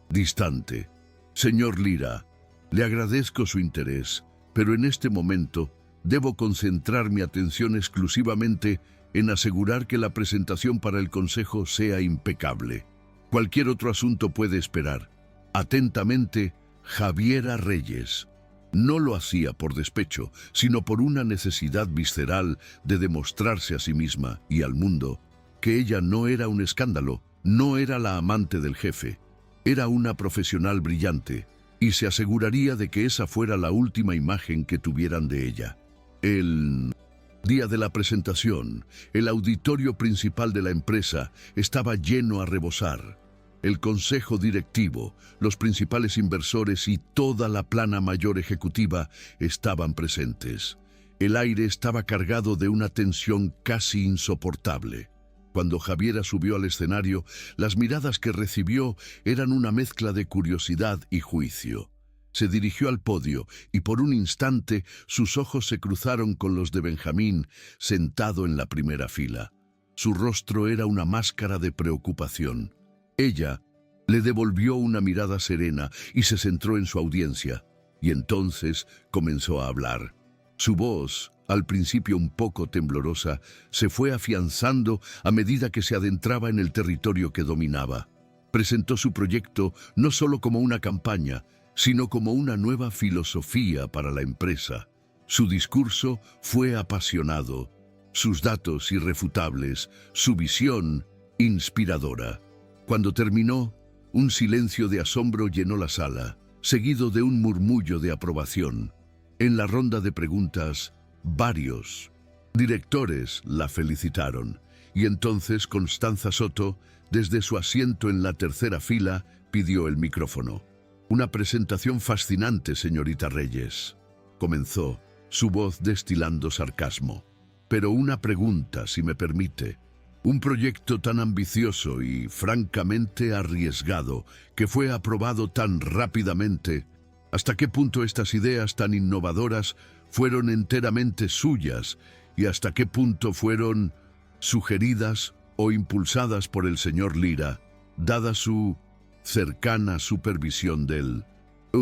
distante. «Señor Lira, le agradezco su interés, pero en este momento debo concentrar mi atención exclusivamente en asegurar que la presentación para el consejo sea impecable. Cualquier otro asunto puede esperar. Atentamente, Javiera Reyes». No lo hacía por despecho, sino por una necesidad visceral de demostrarse a sí misma y al mundo que ella no era un escándalo, no era la amante del jefe, era una profesional brillante, y se aseguraría de que esa fuera la última imagen que tuvieran de ella. El día de la presentación, el auditorio principal de la empresa estaba lleno a rebosar. El consejo directivo, los principales inversores y toda la plana mayor ejecutiva estaban presentes. El aire estaba cargado de una tensión casi insoportable. Cuando Javiera subió al escenario, las miradas que recibió eran una mezcla de curiosidad y juicio. Se dirigió al podio y por un instante sus ojos se cruzaron con los de Benjamín, sentado en la primera fila. Su rostro era una máscara de preocupación. Ella le devolvió una mirada serena y se centró en su audiencia, y entonces comenzó a hablar. Su voz, al principio un poco temblorosa, se fue afianzando a medida que se adentraba en el territorio que dominaba. Presentó su proyecto no solo como una campaña, sino como una nueva filosofía para la empresa. Su discurso fue apasionado, sus datos irrefutables, su visión inspiradora. Cuando terminó, un silencio de asombro llenó la sala, seguido de un murmullo de aprobación. En la ronda de preguntas, varios directores la felicitaron, y entonces Constanza Soto, desde su asiento en la tercera fila, pidió el micrófono. «Una presentación fascinante, señorita Reyes», comenzó, su voz destilando sarcasmo. «Pero una pregunta, si me permite. Un proyecto tan ambicioso y francamente arriesgado, que fue aprobado tan rápidamente, ¿hasta qué punto estas ideas tan innovadoras fueron enteramente suyas y hasta qué punto fueron sugeridas o impulsadas por el señor Lira, dada su cercana supervisión del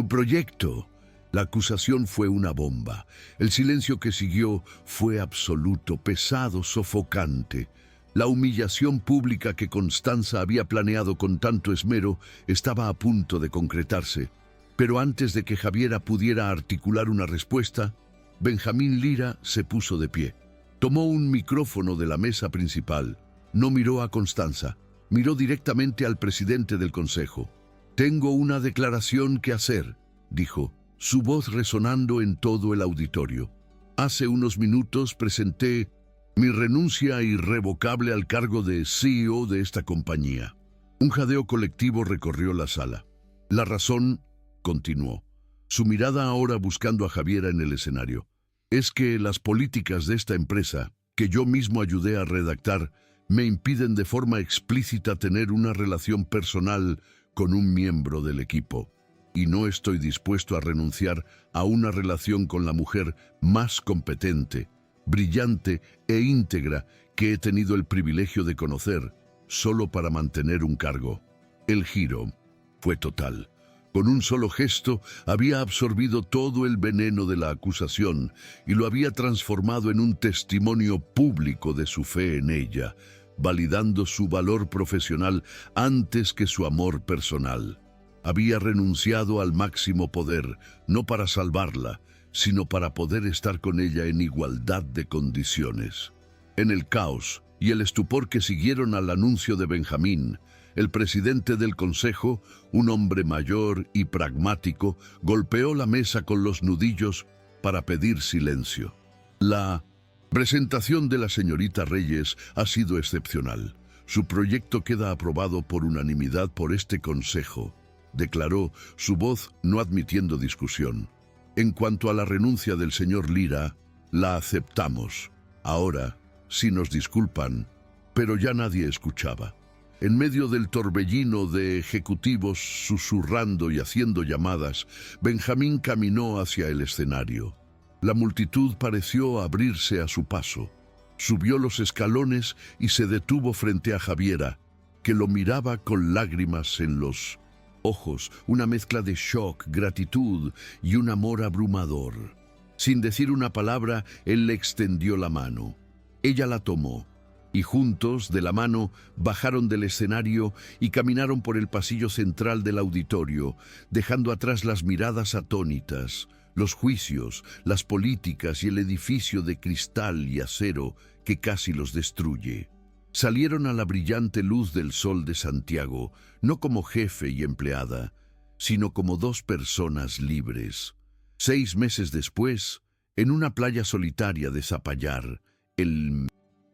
proyecto?» La acusación fue una bomba. El silencio que siguió fue absoluto, pesado, sofocante. La humillación pública que Constanza había planeado con tanto esmero estaba a punto de concretarse. Pero antes de que Javiera pudiera articular una respuesta, Benjamín Lira se puso de pie. Tomó un micrófono de la mesa principal. No miró a Constanza, miró directamente al presidente del consejo. «Tengo una declaración que hacer», dijo, su voz resonando en todo el auditorio. «Hace unos minutos presenté mi renuncia irrevocable al cargo de CEO de esta compañía». Un jadeo colectivo recorrió la sala. «La razón», continuó, su mirada ahora buscando a Javiera en el escenario, «es que las políticas de esta empresa, que yo mismo ayudé a redactar, me impiden de forma explícita tener una relación personal con un miembro del equipo. Y no estoy dispuesto a renunciar a una relación con la mujer más competente, brillante e íntegra que he tenido el privilegio de conocer, solo para mantener un cargo». El giro fue total. Con un solo gesto había absorbido todo el veneno de la acusación y lo había transformado en un testimonio público de su fe en ella, validando su valor profesional antes que su amor personal. Había renunciado al máximo poder, no para salvarla, sino para poder estar con ella en igualdad de condiciones. En el caos y el estupor que siguieron al anuncio de Benjamín, el presidente del consejo, un hombre mayor y pragmático, golpeó la mesa con los nudillos para pedir silencio. «La presentación de la señorita Reyes ha sido excepcional. Su proyecto queda aprobado por unanimidad por este consejo», declaró, su voz no admitiendo discusión. «En cuanto a la renuncia del señor Lira, la aceptamos. Ahora, si nos disculpan», pero ya nadie escuchaba. En medio del torbellino de ejecutivos susurrando y haciendo llamadas, Benjamín caminó hacia el escenario. La multitud pareció abrirse a su paso. Subió los escalones y se detuvo frente a Javiera, que lo miraba con lágrimas en los ojos, una mezcla de shock, gratitud y un amor abrumador. Sin decir una palabra, él le extendió la mano. Ella la tomó, y juntos, de la mano, bajaron del escenario y caminaron por el pasillo central del auditorio, dejando atrás las miradas atónitas, los juicios, las políticas y el edificio de cristal y acero que casi los destruye. Salieron a la brillante luz del sol de Santiago, no como jefe y empleada, sino como dos personas libres. 6 meses después, en una playa solitaria de Zapallar, el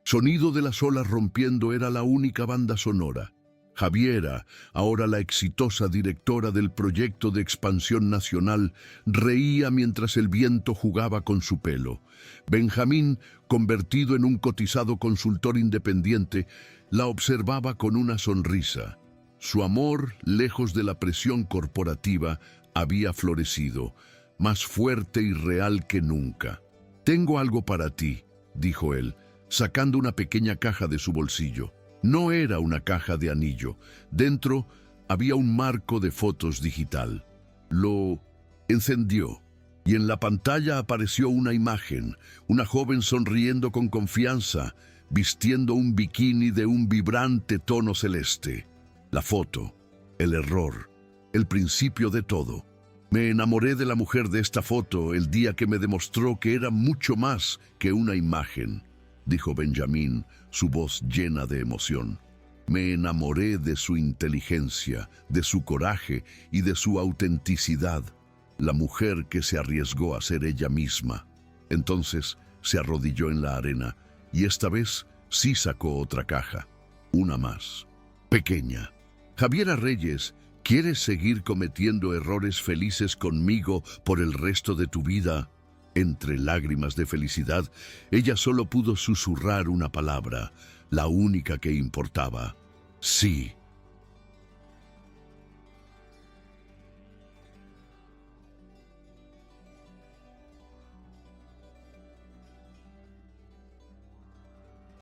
sonido de las olas rompiendo era la única banda sonora. Javiera, ahora la exitosa directora del proyecto de expansión nacional, reía mientras el viento jugaba con su pelo. Benjamín, convertido en un cotizado consultor independiente, la observaba con una sonrisa. Su amor, lejos de la presión corporativa, había florecido, más fuerte y real que nunca. «Tengo algo para ti», dijo él, sacando una pequeña caja de su bolsillo. No era una caja de anillo. Dentro había un marco de fotos digital. Lo encendió y en la pantalla apareció una imagen, una joven sonriendo con confianza, vistiendo un bikini de un vibrante tono celeste. La foto, el error, el principio de todo. Me enamoré de la mujer de esta foto el día que me demostró que era mucho más que una imagen, dijo Benjamín, su voz llena de emoción. Me enamoré de su inteligencia, de su coraje y de su autenticidad, la mujer que se arriesgó a ser ella misma. Entonces se arrodilló en la arena y esta vez sí sacó otra caja, una más, pequeña. Javiera Reyes, ¿quieres seguir cometiendo errores felices conmigo por el resto de tu vida? Entre lágrimas de felicidad, ella solo pudo susurrar una palabra, la única que importaba. Sí.